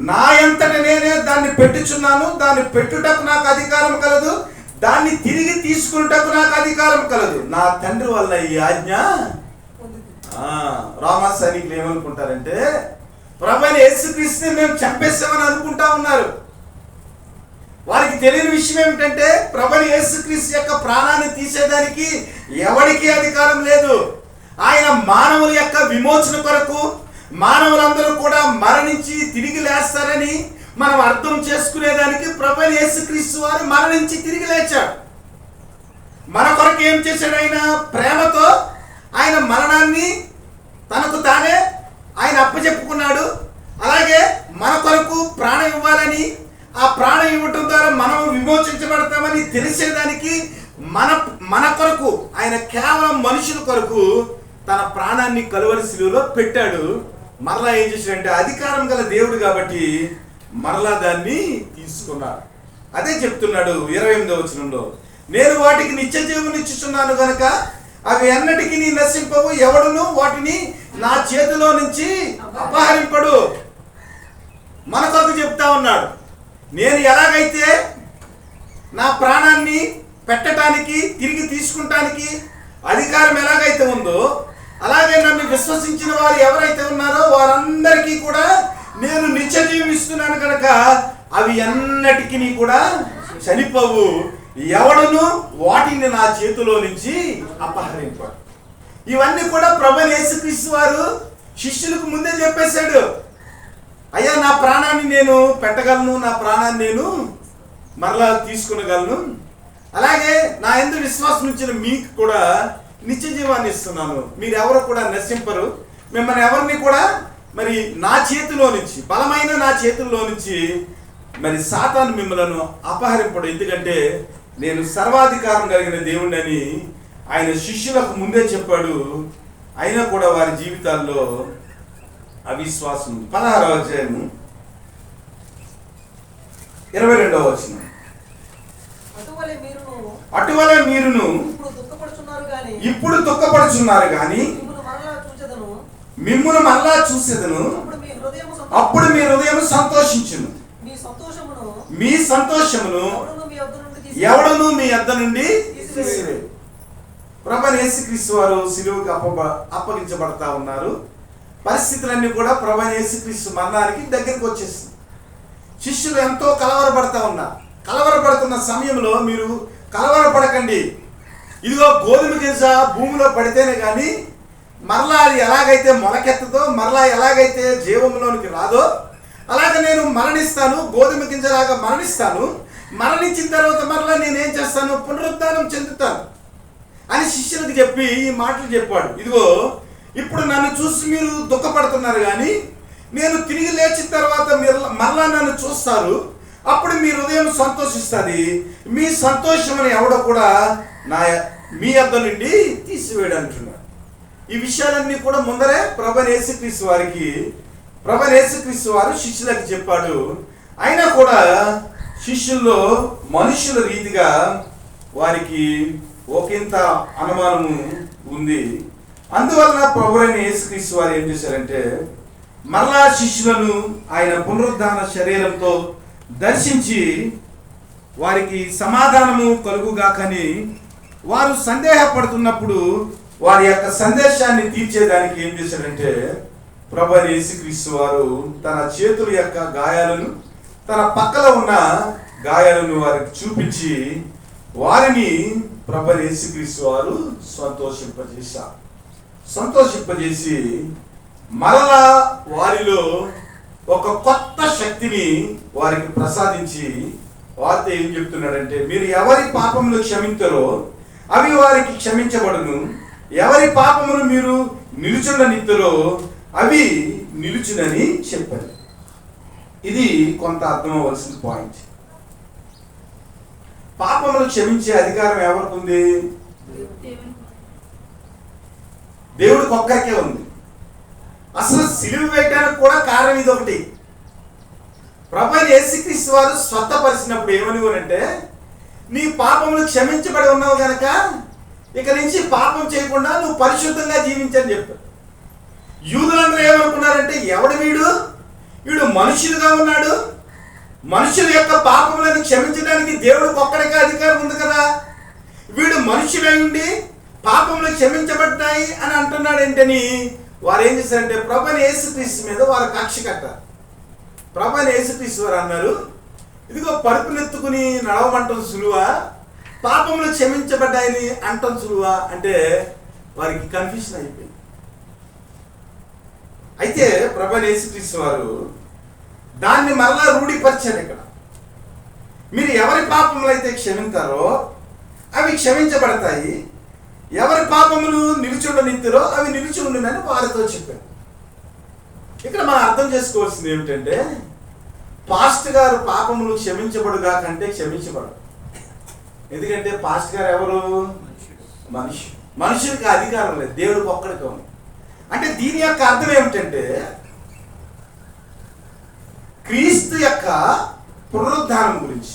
నా అంతటి నేనే దాన్ని పెట్టుచున్నాను. దాన్ని పెట్టుటకు నాకు అధికారం కలదు, దాన్ని తిరిగి తీసుకున్నటకు నాకు అధికారం కలదు. నా తండ్రి వలన ఈ ఆజ్ఞ. రామా సైనికులు ఏమనుకుంటారంటే ప్రభువైన యేసుక్రీస్తుని మేము చంపేస్తామని అనుకుంటా ఉన్నారు. వారికి తెలియని విషయం ఏమిటంటే ప్రభువైన యేసుక్రీస్తు యొక్క ప్రాణాన్ని తీసేదానికి ఎవరికి అధికారం లేదు. ఆయన మానవుల యొక్క విమోచన కొరకు మానవులందరూ కూడా మరణించి తిరిగి లేస్తారని మనం అర్థం చేసుకునేదానికి ప్రభువైన యేసుక్రీస్తు వారు మరణించి తిరిగి లేచాడు. మన కొరకు ఏం చేశాడు? ఆయన ప్రేమతో ఆయన మరణాన్ని తనకు తానే ఆయన అప్పచెప్పుకున్నాడు. అలాగే మన కొరకు ప్రాణం ఇవ్వాలని, ఆ ప్రాణం ఇవ్వటం ద్వారా మనం విమోచించబడతామని తెలిసేదానికి మన కొరకు ఆయన కేవలం మనుషుల కొరకు తన ప్రాణాన్ని కలువరి శిలువలో పెట్టాడు. మరలా ఏం చేశాడంటే అధికారం గల దేవుడు కాబట్టి మరలా దాన్ని తీసుకున్నాడు. అదే చెప్తున్నాడు 28వ వచనంలో, నేను వాటికి నిత్య జీవం ఇచ్చుచున్నాను గనక అవి ఎన్నటికి నశింపవు, ఎవడును వాటిని నా చేతిలో నుంచి అపహరింపడు. మన కొరకు చెప్తా ఉన్నాడు, నేను ఎలాగైతే నా ప్రాణాన్ని పెట్టడానికి తిరిగి తీసుకుంటానికి అధికారం ఎలాగైతే ఉందో, అలాగే నన్ను విశ్వసించిన వారు ఎవరైతే ఉన్నారో వారందరికీ కూడా నేను నిత్య జీవం ఇస్తున్నాను కనుక అవి ఎన్నటికి కూడా చనిపోవు, ఎవడును వాటిని నా చేతిలో నుంచి అపహరింపడు. ఇవన్నీ కూడా ప్రభువైన యేసుక్రీస్తు వారు శిష్యులకు ముందే చెప్పేశాడు. అయ్యా, నా ప్రాణాన్ని నేను పెట్టగలను, నా ప్రాణాన్ని నేను మరలా తీసుకునగలను, అలాగే నా యందు విశ్వాసం ఉంచిన మీకు కూడా నిత్య జీవాన్ని ఇస్తున్నాను, మీరెవరు కూడా నశింపరు, మిమ్మల్ని ఎవరిని కూడా మరి నా చేతిలో నుంచి, బలమైన నా చేతుల్లో నుంచి మరి సాతాను మిమ్మలను అపహరింపడు, ఎందుకంటే నేను సర్వాధికారం కలిగిన దేవుడిని ఆయన శిష్యులకు ముందే చెప్పాడు. అయినా కూడా వారి జీవితాల్లో అవిశ్వాసం. 16వ అధ్యాయము 22వ వచనం, అటువలే మీరును ఇప్పుడు దుఃఖపడుచున్నారు గాని మిమ్మును మరలా చూసేదను, అప్పుడు మీ హృదయం సంతోషించును, మీ సంతోషమును ఎవడను మీ యొద్ద నుండి తీసివేయడు. ప్రభువైన యేసుక్రీస్తు వారు సిలువకు అప్పగించబడతా ఉన్నారు. పరిస్థితులన్నీ కూడా ప్రభువైన యేసుక్రీస్తు మరణానికి దగ్గరికి వచ్చేసింది. శిష్యులు ఎంతో కలవరపడతా ఉన్నారు. కలవరపడుతున్న సమయంలో మీరు కలవరపడకండి, ఇదిగో గోధుమ గింజ భూమిలో పడితేనే కానీ మరలా అది ఎలాగైతే మొలకెత్తదో, మరలా ఎలాగైతే జీవంలోనికి రాదో, అలాగే నేను మరణిస్తాను, గోధుమ గింజలాగా మరణిస్తాను. మరణించిన తర్వాత మరలా నేనేం చేస్తాను, పునరుద్ధానం చెందుతాను అని శిష్యులకు చెప్పి ఈ మాటలు చెప్పాడు. ఇదిగో ఇప్పుడు నన్ను చూసి మీరు దుఃఖపడుతున్నారు, కానీ నేను తిరిగి లేచిన తర్వాత మరలా నన్ను చూస్తారు, అప్పుడు మీ హృదయం సంతోషిస్తుంది. మీ సంతోషమని ఎవడో కూడా మీ యొద్ద నుండి తీసివేయడం అంటున్నాడు. ఈ విషయాలన్నీ కూడా ముందరే ప్రభువైన యేసుక్రీస్తు వారు శిష్యులకు చెప్పాడు. అయినా కూడా శిష్యుల్లో మనుషుల రీతిగా వారికి ఒకంత అనుమానము ఉంది. అందువలన ప్రభువైన యేసుక్రీస్తు వారు ఏం చేశారంటే మరలా శిష్యులను ఆయన పునరుద్ధాన శరీరంతో దర్శించి వారికి సమాధానము కలుగుగాకని వారు సందేహపడుతున్నప్పుడు వారి యొక్క సందేశాన్ని తీర్చేదానికి ఏం చేశాడంటే ప్రభువైన యేసుక్రీస్తు వారు తన చేతుల యొక్క గాయాలను, తన పక్కన ఉన్న గాయాలను వారికి చూపించి వారిని ప్రభువైన యేసుక్రీస్తు వారు సంతోషింపజేసి మరలా వారిలో ఒక కొత్త శక్తిని వారికి ప్రసాదించి వారితో ఏం చెప్తున్నాడంటే, మీరు ఎవరి పాపములు క్షమించారో అవి వారికి క్షమించబడును, ఎవరి పాపములు మీరు నిలుచుండనిత్తురో అవి నిలుచునని చెప్పారు. ఇది కొంత అర్థం అవ్వాల్సిన పాయింట్. పాపములు క్షమించే అధికారం ఎవరికి ఉంది? దేవుడికి ఒక్కరికే ఉంది. అసలు సిలువ వేయడానికి కూడా కారణం ఇది ఒకటి. ప్రభువైన యేసుక్రీస్తు వారు స్వస్థపరిచినప్పుడు ఏమనివనంటే, నీ పాపములు క్షమించబడి ఉన్నావు గనక ఇక నుంచి పాపం చేయకుండా నువ్వు పరిశుద్ధంగా జీవించని చెప్పారు. యూదులందరూ ఏమనుకున్నారంటే, ఎవడు వీడు మనుషులుగా ఉన్నాడు, మనుషుల యొక్క పాపములను క్షమించడానికి దేవుడికి ఒక్కడికే అధికారం ఉంది కదా, వీడు మనుషులై ఉండి పాపములు క్షమించబడ్డాయి అని అంటున్నాడు ఏంటని వారు ఏం చేశారంటే ప్రభువైన యేసుక్రీస్తు మీద వారు కక్ష కట్టారు. ప్రభువైన యేసుక్రీస్తు వారు అన్నారు, ఇదిగో పరుపునెత్తుకుని నడవమంటం సులువా, పాపములు క్షమించబడ్డాయని అంటం సులువా అంటే వారికి కన్ఫ్యూషన్ అయిపోయింది. అయితే ప్రభువైన యేసుక్రీస్తు వారు దాన్ని మరలా రూఢిపరిచారు. ఇక్కడ మీరు ఎవరి పాపములు అయితే క్షమించారో అవి క్షమించబడతాయి, ఎవరి పాపములు నిలుచుండనిత్తురో అవి నిలిచి ఉండునని వారితో చెప్పారు. ఇక్కడ మనం అర్థం చేసుకోవాల్సింది ఏమిటంటే, పాస్ట్ గారు పాపములు క్షమించబడుగా కంటే క్షమించబడు. ఎందుకంటే పాస్ట్ గారు ఎవరు? మనుషులకి అధికారం లేదు, దేవుడికి ఒక్కడికే ఉంది. అంటే దీని యొక్క అర్థం ఏమిటంటే, క్రీస్తు యొక్క పునరుద్ధానం గురించి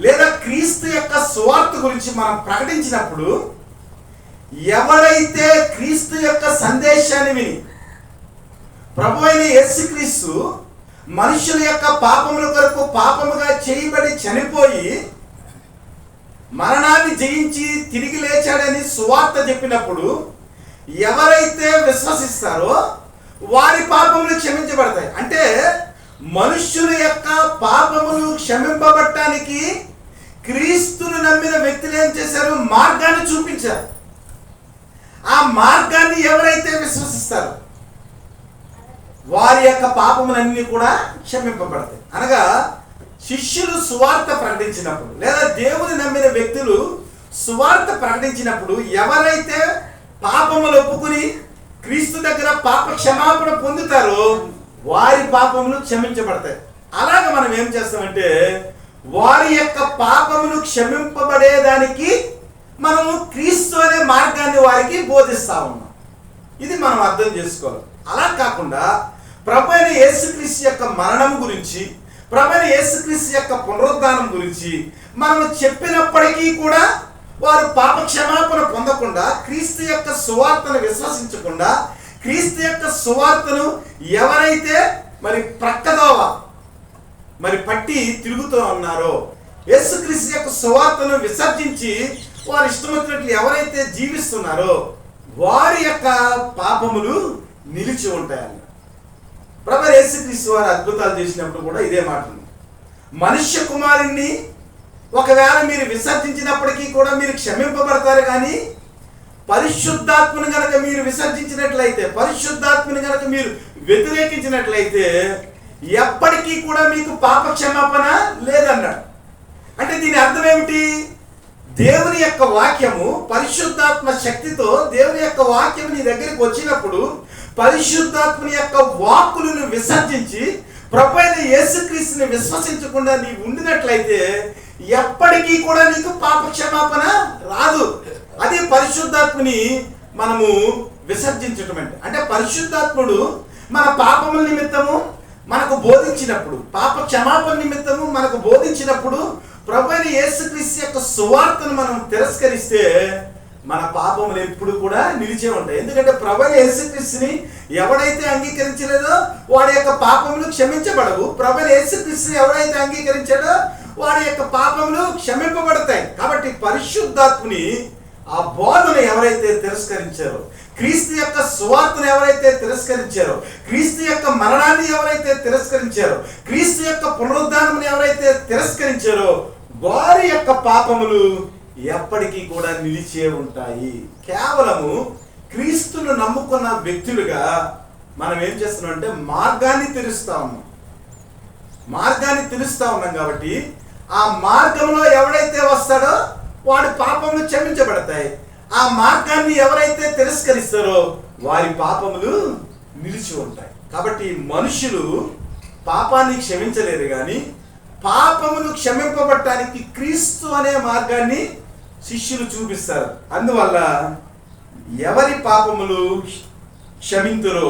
లేదా క్రీస్తు యొక్క సువార్త గురించి మనం ప్రకటించినప్పుడు ఎవరైతే క్రీస్తు యొక్క సందేశాన్ని విని ప్రభువైన యేసుక్రీస్తు మనుషుల యొక్క పాపముల కొరకు పాపముగా చేయబడి చనిపోయి మరణాన్ని జయించి తిరిగి లేచాడని సువార్త చెప్పినప్పుడు ఎవరైతే విశ్వసిస్తారో వారి పాపములు క్షమించబడతాయి. అంటే మనుష్యుల యొక్క పాపములు క్షమింపబడటానికి క్రీస్తును నమ్మిన వ్యక్తులు ఏం చేశారు? మార్గాన్ని చూపించారు. ఆ మార్గాన్ని ఎవరైతే విశ్వసిస్తారో వారి యొక్క పాపములన్నీ కూడా క్షమింపబడతాయి. అనగా శిష్యులు సువార్త ప్రకటించినప్పుడు లేదా దేవుని నమ్మిన వ్యక్తులు సువార్త ప్రకటించినప్పుడు ఎవరైతే పాపములు ఒప్పుకుని క్రీస్తు దగ్గర పాప క్షమాపణ పొందుతారో వారి పాపములు క్షమించబడతాయి. అలాగ మనం ఏం చేస్తామంటే వారి యొక్క పాపములు క్షమింపబడేదానికి మనము క్రీస్తు అనే మార్గాన్ని వారికి బోధిస్తా ఉన్నాం. ఇది మనం అర్థం చేసుకోవాలి. అలా కాకుండా ప్రభువైన యేసుక్రీస్తు యొక్క మరణం గురించి, ప్రభువైన యేసుక్రీస్తు యొక్క పునరుద్ధానం గురించి మనం చెప్పినప్పటికీ కూడా వారు పాప క్షమాపణ పొందకుండా, క్రీస్తు యొక్క సువార్తను విశ్వసించకుండా, క్రీస్తు యొక్క సువార్తను ఎవరైతే ప్రక్కదోవ పట్టి తిరుగుతూ ఉన్నారో, యేసుక్రీస్తు యొక్క సువార్తను విసర్జించి వారి ఇష్టం వచ్చినట్లు ఎవరైతే జీవిస్తున్నారో వారి యొక్క పాపములు నిలిచి ఉంటాయన్న. ప్రభువైన యేసుక్రీస్తు వారు అద్భుతాలు చేసినప్పుడు కూడా ఇదే మాట ఉంది. మనుష్య కుమారుణ్ణి ఒకవేళ మీరు విసర్జించినప్పటికీ కూడా మీరు క్షమింపబడతారు, కానీ పరిశుద్ధాత్మను గనక మీరు విసర్జించినట్లయితే, పరిశుద్ధాత్మని గనక మీరు వ్యతిరేకించినట్లయితే ఎప్పటికీ కూడా మీకు పాప క్షమాపణ లేదన్నాడు. అంటే దీని అర్థం ఏమిటి? దేవుని యొక్క వాక్యము పరిశుద్ధాత్మ శక్తితో దేవుని యొక్క వాక్యం నీ దగ్గరికి వచ్చినప్పుడు పరిశుద్ధాత్మని యొక్క వాక్కులను విసర్జించి ప్రభువైన యేసుక్రీస్తుని విశ్వసించకుండా నీవు ఉండినట్లయితే ఎప్పటికీ కూడా నీకు పాప క్షమాపణ రాదు. అది పరిశుద్ధాత్మని మనము విసర్జించటం అంటే పరిశుద్ధాత్ముడు మన పాపముల నిమిత్తము మనకు బోధించినప్పుడు, పాప క్షమాపణ నిమిత్తము మనకు బోధించినప్పుడు ప్రభువైన యేసుక్రీస్తు యొక్క సువార్తను మనం తిరస్కరిస్తే మన పాపములు ఎప్పుడు కూడా నిలిచే ఉంటాయి. ఎందుకంటే ప్రభువైన యేసుక్రీస్తుని ఎవడైతే అంగీకరించలేదో వాడి యొక్క పాపములు క్షమించబడవు. ప్రభువైన యేసుక్రీస్తుని ఎవడైతే అంగీకరించాడో వాడి యొక్క పాపములు క్షమింపబడతాయి. కాబట్టి పరిశుద్ధాత్ముని ఆ బోధన ఎవరైతే తిరస్కరించారో, క్రీస్తు యొక్క సువార్తను ఎవరైతే తిరస్కరించారో, క్రీస్తు యొక్క మరణాన్ని ఎవరైతే తిరస్కరించారో, క్రీస్తు యొక్క పునరుద్ధానమును ఎవరైతే తిరస్కరించారో వారి యొక్క పాపములు ఎప్పటికీ కూడా నిలిచే ఉంటాయి. కేవలము క్రీస్తును నమ్ముకున్న వ్యక్తులుగా మనం ఏం చేస్తున్నాం అంటే మార్గాన్ని తెరుస్తా ఉన్నాం కాబట్టి ఆ మార్గంలో ఎవడైతే వస్తాడో వాడి పాపములు క్షమించబడతాయి. ఆ మార్గాన్ని ఎవరైతే తిరస్కరిస్తారో వారి పాపములు నిలిచి ఉంటాయి. కాబట్టి మనుషులు పాపాన్ని క్షమించలేరు, కానీ పాపములు క్షమింపబడటానికి క్రీస్తు అనే మార్గాన్ని శిష్యులు చూపిస్తారు. అందువల్ల ఎవరి పాపములు క్షమింతురో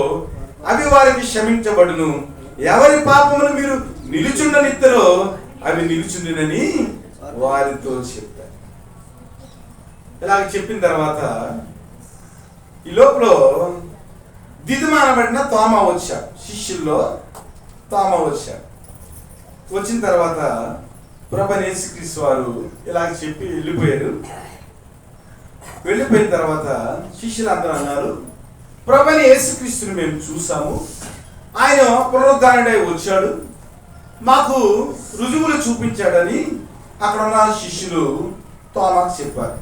అవి వారికి క్షమించబడును, ఎవరి పాపములు మీరు నిలుచుండనిద్దరో అవి నిలుచుండునని వారితో చెప్పారు. ఇలాగ చెప్పిన తర్వాత ఈ లోపల దిదుమానబడిన తోమా వచ్చాడు. శిష్యుల్లో తోమా వచ్చాడు. వచ్చిన తర్వాత ప్రభువైన యేసుక్రీస్తు వారు ఇలాగ చెప్పి వెళ్ళిపోయారు. వెళ్ళిపోయిన తర్వాత శిష్యులు అందరూ అన్నారు, ప్రభువైన యేసుక్రీస్తుని మేము చూసాము, ఆయన పునరుద్ధారణై వచ్చాడు, మాకు రుజువులు చూపించాడని అక్కడ ఉన్న శిష్యులు తోమాకు చెప్పారు.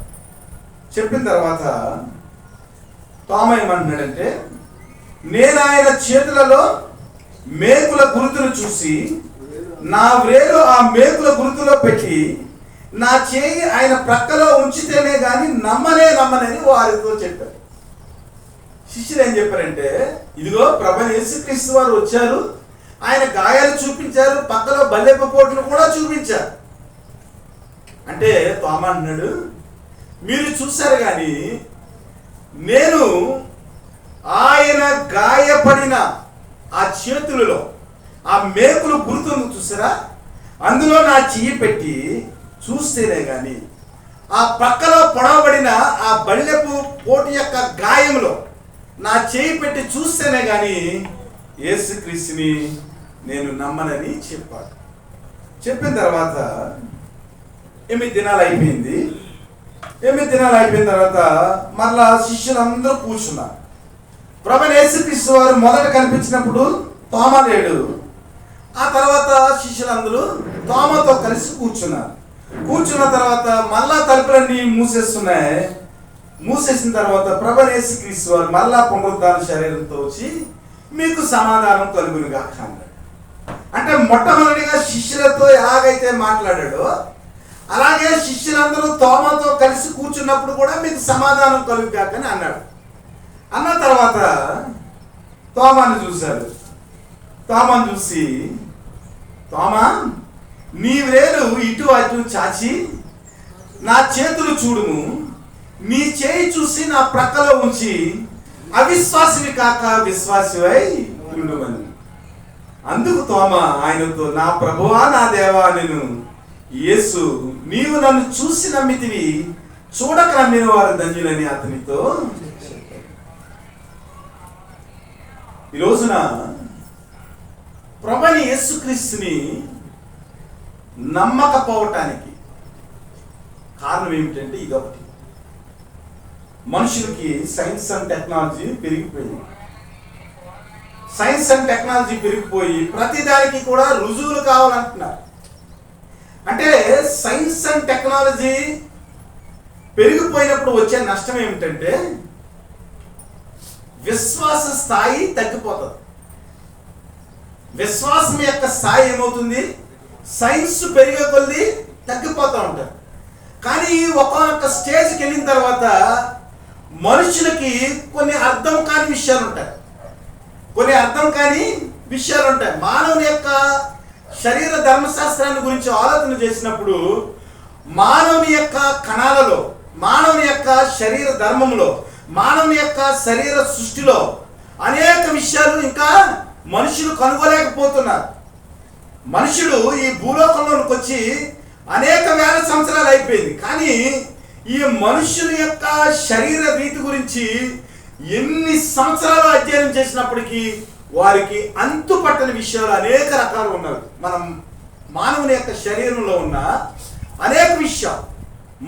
చెప్పిన తర్వాత తోమా ఏమంటున్నాడంటే, నేను ఆయన చేతులలో మేకుల గుర్తులు చూసి నా వ్రేలు ఆ మేకుల గుర్తులో పెట్టి నా చేయి ఆయన ప్రక్కలో ఉంచితేనే కానీ నమ్మనని వారితో చెప్పారు. శిష్యులు ఏం చెప్పారంటే, ఇదిగో ప్రభువైన యేసుక్రీస్తు వారు వచ్చారు, ఆయన గాయాలు చూపించారు, పక్కలో బల్లెపు పోట్లు కూడా చూపించారు. అంటే తోమా అన్నాడు, మీరు చూశారు కానీ నేను ఆయన గాయపడిన ఆ చేతులలో ఆ మేకులు గుర్తును చూసారా, అందులో నా చెయ్యి పెట్టి చూస్తేనే కానీ, ఆ పక్కలో పొడవబడిన ఆ బల్లెపు పోటు యొక్క గాయంలో నా చెయ్యి పెట్టి చూస్తేనే కానీ యేసుక్రీస్తుని నేను నమ్మనని చెప్పాడు. చెప్పిన తర్వాత 8 దినాలు అయిపోయింది. 8 దినాలు అయిపోయిన తర్వాత మరలా శిష్యులందరూ కూర్చున్నారు. ప్రభువైన యేసుక్రీస్తు వారు మొదట కనిపించినప్పుడు తోమా లేడు. ఆ తర్వాత శిష్యులందరూ తోమాతో కలిసి కూర్చున్నారు. కూర్చున్న తర్వాత మళ్ళా తలుపులన్నీ మూసేస్తున్నాయి. మూసేసిన తర్వాత ప్రభువైన యేసుక్రీస్తు వారు మళ్ళా పునరుద్ధాన శరీరంతో వచ్చి మీకు సమాధానం కలుగునుగా అన్నాడు. అంటే మొట్టమొదటిగా శిష్యులతో ఎలాగైతే మాట్లాడాడో అలాగే శిష్యులందరూ తోమాతో కలిసి కూర్చున్నప్పుడు కూడా మీకు సమాధానం కలుగుగాకని అన్నాడు. అన్న తర్వాత తోమాను చూశాడు. తోమాను చూసి, తోమా నీ వ్రేలు ఇటు అటు చాచి నా చేతులు చూడుము, నీ చేయి చూసి నా ప్రక్కలో ఉంచి అవిశ్వాసివి కాక విశ్వాసివై ఉండుమని. అందుకు తోమా ఆయనతో, నా ప్రభువా నా దేవా నేను యేసు, నీవు నన్ను చూసి నమ్మితివి, చూడక నమ్మిన వారు ధన్యులని అతనితో చెప్పాడు. ఈ రోజున ప్రభువైన యేసుక్రీస్తుని నమ్మకపోవటానికి కారణం ఏమిటంటే ఇదొకటి, మనుషులకి సైన్స్ అండ్ టెక్నాలజీ పెరిగిపోయింది. సైన్స్ అండ్ టెక్నాలజీ పెరిగిపోయి ప్రతిదానికి కూడా రుజువులు కావాలంటున్నారు. అంటే సైన్స్ అండ్ టెక్నాలజీ పెరిగిపోయినప్పుడు వచ్చే నష్టం ఏమిటంటే విశ్వాస స్థాయి తగ్గిపోతుంది. విశ్వాసం యొక్క స్థాయి ఏమవుతుంది? సైన్స్ పెరిగే కొద్దీ తగ్గిపోతూ ఉంటారు. కానీ ఒక్కొక్క స్టేజ్కి వెళ్ళిన తర్వాత మనుషులకి కొన్ని అర్థం కాని విషయాలు ఉంటాయి. మానవుని యొక్క శరీర ధర్మశాస్త్రాన్ని గురించి ఆలోచన చేసినప్పుడు మానవుని యొక్క కణాలలో, మానవుని యొక్క శరీర ధర్మంలో, మానవుని యొక్క శరీర సృష్టిలో అనేక విషయాలు ఇంకా మనుషులు కనుగొలేకపోతున్నారు. మనుషుడు ఈ భూలోకంలోకి వచ్చి అనేక వేల సంవత్సరాలు అయిపోయింది. కానీ ఈ మనుషుల యొక్క శరీర రీతి గురించి ఎన్ని సంవత్సరాలు అధ్యయనం చేసినప్పటికీ వారికి అంతుపట్టని విషయాలు అనేక రకాలు ఉన్నాయి. మనం మానవుని యొక్క శరీరంలో ఉన్న అనేక విషయాలు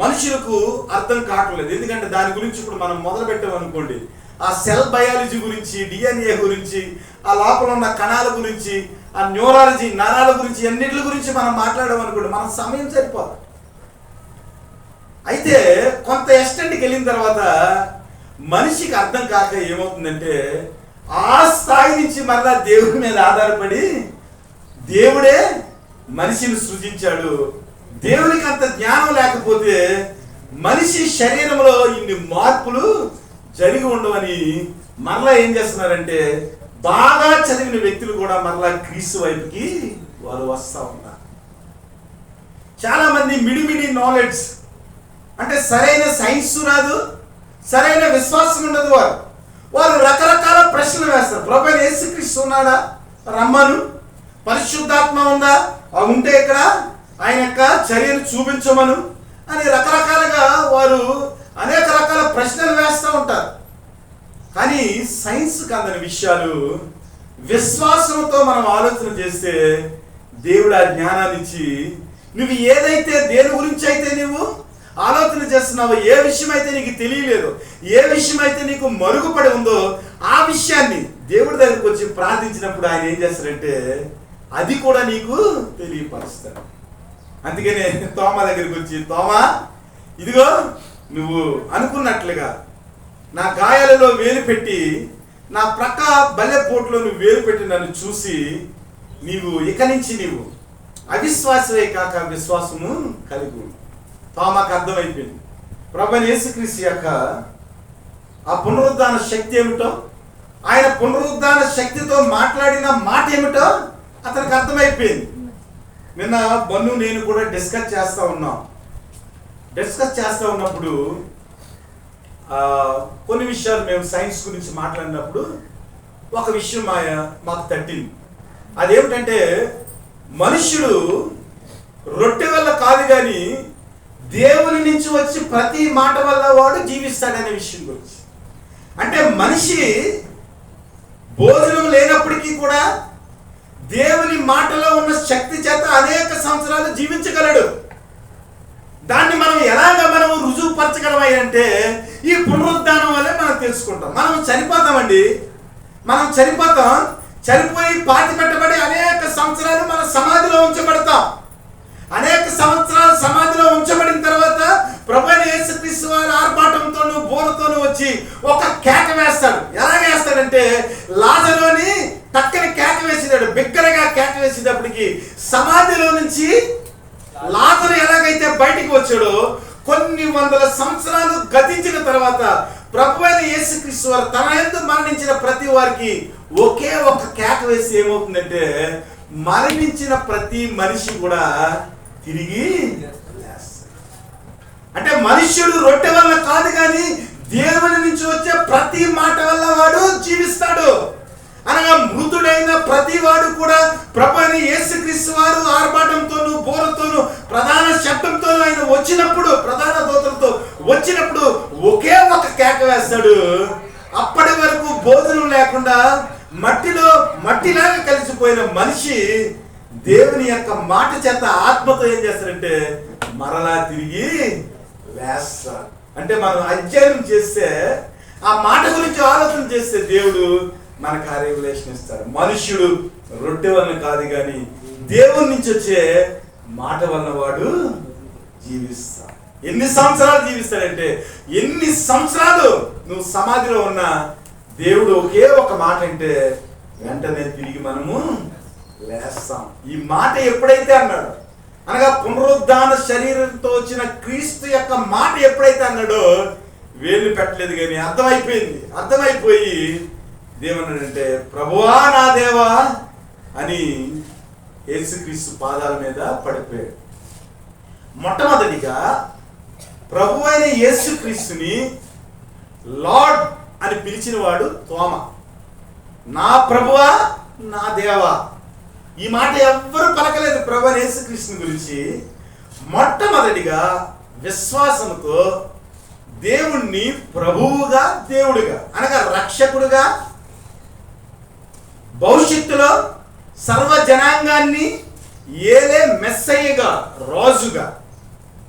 మనుషులకు అర్థం కావట్లేదు. ఎందుకంటే దాని గురించి ఇప్పుడు మనం మొదలు పెట్టామనుకోండి, ఆ సెల్ బయాలజీ గురించి, డిఎన్ఏ గురించి, ఆ లోపల ఉన్న కణాల గురించి, ఆ న్యూరాలజీ నరాల గురించి, అన్నిటి గురించి మనం మాట్లాడామనుకోండి, మన సమయం సరిపోదు. అయితే కొంత ఎక్స్టెంట్కి వెళ్ళిన తర్వాత మనిషికి అర్థం కాక ఏమవుతుందంటే ఆ స్థాయి నుంచి మరలా దేవుడి మీద ఆధారపడి దేవుడే మనిషిని సృజించాడు. దేవునికి అంత జ్ఞానం లేకపోతే మనిషి శరీరంలో ఇన్ని మార్పులు జరిగి ఉండవని మరలా ఏం చేస్తున్నారంటే బాగా చదివిన వ్యక్తులు కూడా మరలా క్రీస్తు వైపుకి వారు వస్తూ ఉన్నారు. చాలా మంది మిడిమిడి నాలెడ్జ్, అంటే సరైన సైన్స్ రాదు, సరైన విశ్వాసం ఉండదు. వారు రకరకాల ప్రశ్నలు వేస్తారు. ప్రభువైన యేసుక్రీస్తు ఉన్నాడా? రమ్మను. పరిశుద్ధాత్మ ఉందా? ఉంటే ఇక్కడ ఆయన యొక్క చర్యను చూపించమను అని రకరకాలుగా వారు అనేక రకాల ప్రశ్నలు వేస్తూ ఉంటారు. కానీ సైన్స్కి అందని విషయాలు విశ్వాసంతో మనం ఆలోచన చేస్తే దేవుడు ఆ జ్ఞానాన్ని ఇచ్చి నువ్వు ఏదైతే దేని గురించి అయితే నువ్వు ఆలోచన చేస్తున్నావో, ఏ విషయం అయితే నీకు తెలియలేదు, ఏ విషయం అయితే నీకు మరుగుపడి ఉందో ఆ విషయాన్ని దేవుడి దగ్గరికి వచ్చి ప్రార్థించినప్పుడు ఆయన ఏం చేస్తారంటే అది కూడా నీకు తెలియపరుస్తాడు. అందుకనే తోమ దగ్గరికి వచ్చి, తోమా ఇదిగో నువ్వు అనుకున్నట్లుగా నా గాయాలలో వేలు పెట్టి నా ప్రక్క బల్లెపోటులో నువ్వు వేలు పెట్టి నన్ను చూసి నీవు ఇక నుంచి నీవు అవిశ్వాసమే కాక విశ్వాసము కలిగి. తోమాకు అర్థమైపోయింది ప్రభువైన యేసుక్రీస్తు యొక్క ఆ పునరుద్ధాన శక్తి ఏమిటో, ఆయన పునరుద్ధాన శక్తితో మాట్లాడిన మాట ఏమిటో అతనికి అర్థమైపోయింది. నిన్న బన్ను నేను కూడా డిస్కస్ చేస్తూ ఉన్నప్పుడు కొన్ని విషయాలు మేము సైన్స్ గురించి మాట్లాడినప్పుడు ఒక విషయం మాకు తట్టింది. అదేమిటంటే మనుష్యుడు రొట్టె వల్ల కాదు కానీ దేవుని నుంచి వచ్చి ప్రతి మాట వల్ల వాడు జీవిస్తాడనే విషయం గురించి. అంటే మనిషి భోజనం లేనప్పటికీ కూడా దేవుని మాటలో ఉన్న శక్తి చేత అనేక సంవత్సరాలు జీవించగలడు. దాన్ని మనం ఎలాగా మనము రుజువుపరచగలమై అంటే ఈ పునరుద్ధానం వల్లే మనం తెలుసుకుంటాం. మనం చనిపోతామండి, చనిపోయి పాతి పెట్టబడి అనేక సంవత్సరాలు మన సమాధిలో ఉంచబడతాం. అనేక సంవత్సరాలు సమాధిలో ఉంచబడిన తర్వాత ప్రభువైన యేసుక్రీస్తు వారి ఆర్భాటంతోనూ బోరతోనూ వచ్చి ఒక కేక వేస్తాడు. ఎలాగ వేస్తాడంటే లాజరుని టక్కని కేక వేసేదాడు, బిగ్గరగా కేక వేసేటప్పటికి సమాధిలో నుంచి లాజరు ఎలాగైతే బయటికి వచ్చాడో కొన్ని వందల సంవత్సరాలు గతించిన తర్వాత ప్రభువైన యేసుక్రీస్తు వారు తన యందు మరణించిన ప్రతి వారికి ఒకే ఒక కేక వేసి ఏమవుతుందంటే మరణించిన ప్రతి మనిషి కూడా తిరిగి అంటే మనుష్యుడు రొట్టె వల్ల కాదు కానీ దేవుని నుంచి వచ్చే ప్రతి మాట వల్ల వాడు జీవిస్తాడు. అనగా మృతుడైన ప్రతి వాడు కూడా ప్రభువైన యేసుక్రీస్తు వారు ఆర్భాటంతోనూ బోరతోనూ ప్రధాన శబ్దంతోనూ ఆయన వచ్చినప్పుడు, ప్రధాన దూతలతో వచ్చినప్పుడు ఒకే ఒక కేక వేస్తాడు. అప్పటి వరకు భోజనం లేకుండా మట్టిలాగా కలిసిపోయిన మనిషి దేవుని యొక్క మాట చేత ఆత్మతో ఏం చేస్తారంటే మరలా తిరిగి లేస్తాడు. అంటే మనం అధ్యయనం చేస్తే, ఆ మాట గురించి ఆలోచన చేస్తే దేవుడు మన కార్యవిలేషన్ ఇస్తాడు. మనుష్యుడు రొట్టె వలన కాదు కానీ దేవుని నుంచి వచ్చే మాట వలన వాడు జీవిస్తాడు. ఎన్ని సంవత్సరాలు జీవిస్తాడంటే, ఎన్ని సంవత్సరాలు నువ్వు సమాధిలో ఉన్న దేవుడు ఒకే ఒక మాట అంటే వెంటనే తిరిగి మనము లేస్తాం. ఈ మాట ఎప్పుడైతే అన్నాడు, అనగా పునరుద్ధాన శరీరంతో వచ్చిన క్రీస్తు యొక్క మాట ఎప్పుడైతే అన్నాడో వేలు పెట్టలేదు కానీ అర్థమైపోయి దేవన్నాడంటే, ప్రభువా నా దేవా అని యేసుక్రీస్తు పాదాల మీద పడిపోయాడు. మొట్టమొదటిగా ప్రభు అయిన యేసుక్రీస్తుని లార్డ్ అని పిలిచిన వాడు తోమ. నా ప్రభువా నా దేవా, ఈ మాట ఎవ్వరు పలకలేదు ప్రభు అయిన యేసుక్రీస్తుని గురించి. మొట్టమొదటిగా విశ్వాసంతో దేవుణ్ణి ప్రభువుగా, దేవుడిగా అనగా రక్షకుడుగా, భవిష్యత్తులో సర్వ జనాంగాన్ని ఏలే మెస్సయ్యగా, రాజుగా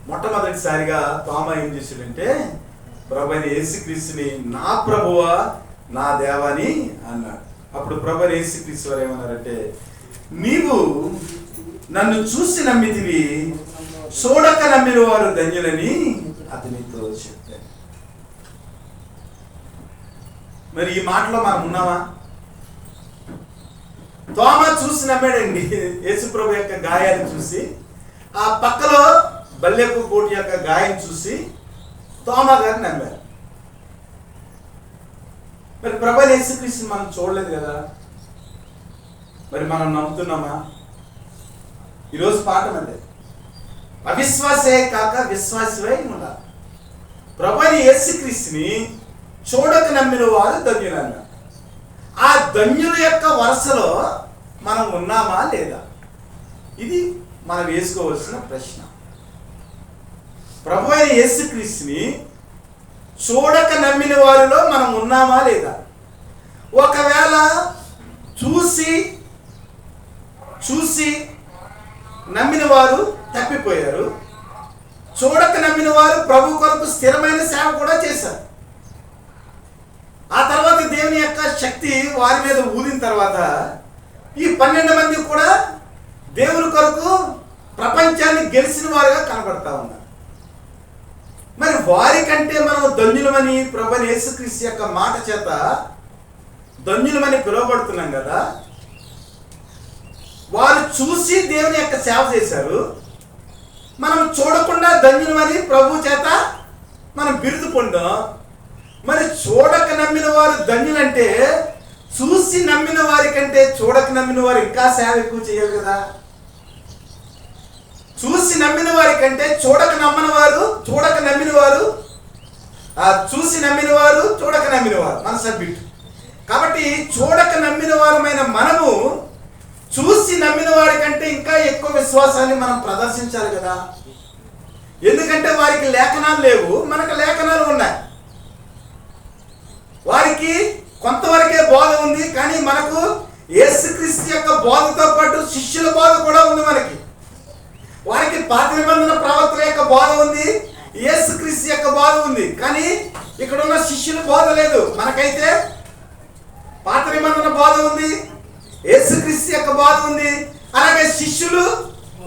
మొట్టమొదటిసారిగా తోమ ఏం చేశాడంటే ప్రభు అయిన యేసుక్రీస్తుని నా ప్రభువా నా దేవాని అన్నాడు. అప్పుడు ప్రభు అయిన యేసుక్రీస్తు వారు ఏమన్నారంటే, నీవు నన్ను చూసి నమ్మితివి, చూడక నమ్మిన వారు ధన్యులని అతనితో చెప్పాను. మరి ఈ మాటలో మనం ఉన్నామా? తోమ చూసి నమ్మాడండి. యేసుప్రభు యొక్క గాయాన్ని చూసి, ఆ పక్కలో బల్లెపు కోటి యొక్క గాయం చూసి తోమ గారిని నమ్మారు. మరి ప్రభు యేసుక్రీస్తుని మనం చూడలేదు కదా, మరి మనం నమ్ముతున్నామా? ఈరోజు పాఠం అంటే అవిశ్వాసే కాక విశ్వాసమై ఉండాలి. ప్రభు యేసుక్రీస్తుని చూడక నమ్మిన వారు ధన్యులు అన్నారు. ఆ ధన్యుల యొక్క వరుసలో మనం ఉన్నామా లేదా? ఇది మనం వేసుకోవాల్సిన ప్రశ్న. ప్రభు అయిన యేసుక్రీస్తుని చూడక నమ్మిన వారిలో మనం ఉన్నామా లేదా? ఒకవేళ చూసి నమ్మిన వారు తప్పిపోయారు, చూడక నమ్మిన వారు ప్రభు కొరకు స్థిరమైన సేవ కూడా చేశారు. ఆ తర్వాత దేవుని యొక్క శక్తి వారి మీద ఊదిన తర్వాత ఈ 12 మంది కూడా దేవుని కొరకు ప్రపంచాన్ని గెలిచిన వారుగా కనబడతా ఉన్నారు. మరి వారికంటే మనం ధన్యులమని ప్రభు యేసుక్రీస్తు యొక్క మాట చేత ధన్యులమని పిలువబడుతున్నాం కదా. వారు చూసి దేవుని యొక్క సేవ చేశారు, మనం చూడకుండా ధన్యులమని ప్రభు చేత మనం బిరుదు పొందాం. మరి చూడక నమ్మిన వారు ధన్యులంటే, చూసి నమ్మిన వారి కంటే చూడక నమ్మిన వారు ఇంకా సేవ ఎక్కువ చేయాలి కదా. చూసి నమ్మిన వారి కంటే చూడక నమ్మిన వారు చూసి నమ్మిన వారు చూడక నమ్మిన వారు మన సబ్జెక్ట్. కాబట్టి చూడక నమ్మిన వారమైన మనము చూసి నమ్మిన వారి కంటే ఇంకా ఎక్కువ విశ్వాసాన్ని మనం ప్రదర్శించాలి కదా. ఎందుకంటే వారికి లేఖనాలు లేవు, మనకు లేఖనాలు ఉన్నాయి. వారికి కొంతవరకే బోధ ఉంది, కానీ మనకు యేసుక్రీస్తు యొక్క బోధతో పాటు శిష్యుల బోధ కూడా ఉంది. మనకి వారికి పాత నిబంధన ప్రవక్తల యొక్క బోధ ఉంది, యేసుక్రీస్తు యొక్క బోధ ఉంది, కానీ ఇక్కడ ఉన్న శిష్యుల బోధ లేదు. మనకైతే పాత నిబంధన బోధ ఉంది, యేసుక్రీస్తు యొక్క బోధ ఉంది. అలాగే శిష్యులు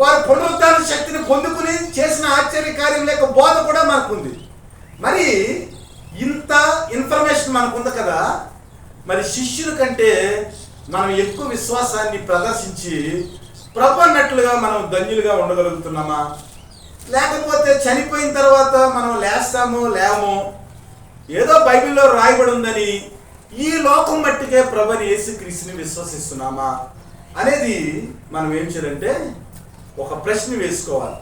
వారు పునరుద్ధాన శక్తిని పొందుకుని చేసిన ఆశ్చర్య కార్యం యొక్క బోధ కూడా మనకు ఉంది. మరి ఇంత ఇన్ఫర్మేషన్ మనకు ఉంది కదా. మరి శిష్యుల కంటే మనం ఎక్కువ విశ్వాసాన్ని ప్రదర్శించి ప్రభు అన్నట్లుగా మనం ధన్యులుగా ఉండగలుగుతున్నామా? లేకపోతే చనిపోయిన తర్వాత మనం లేస్తామో లేమో, ఏదో బైబిల్లో రాయబడి ఉందని ఈ లోకం మట్టికే ప్రభుని యేసుక్రీస్తుని విశ్వసిస్తున్నామా అనేది మనం ఏం చేయాలంటే ఒక ప్రశ్న వేసుకోవాలి.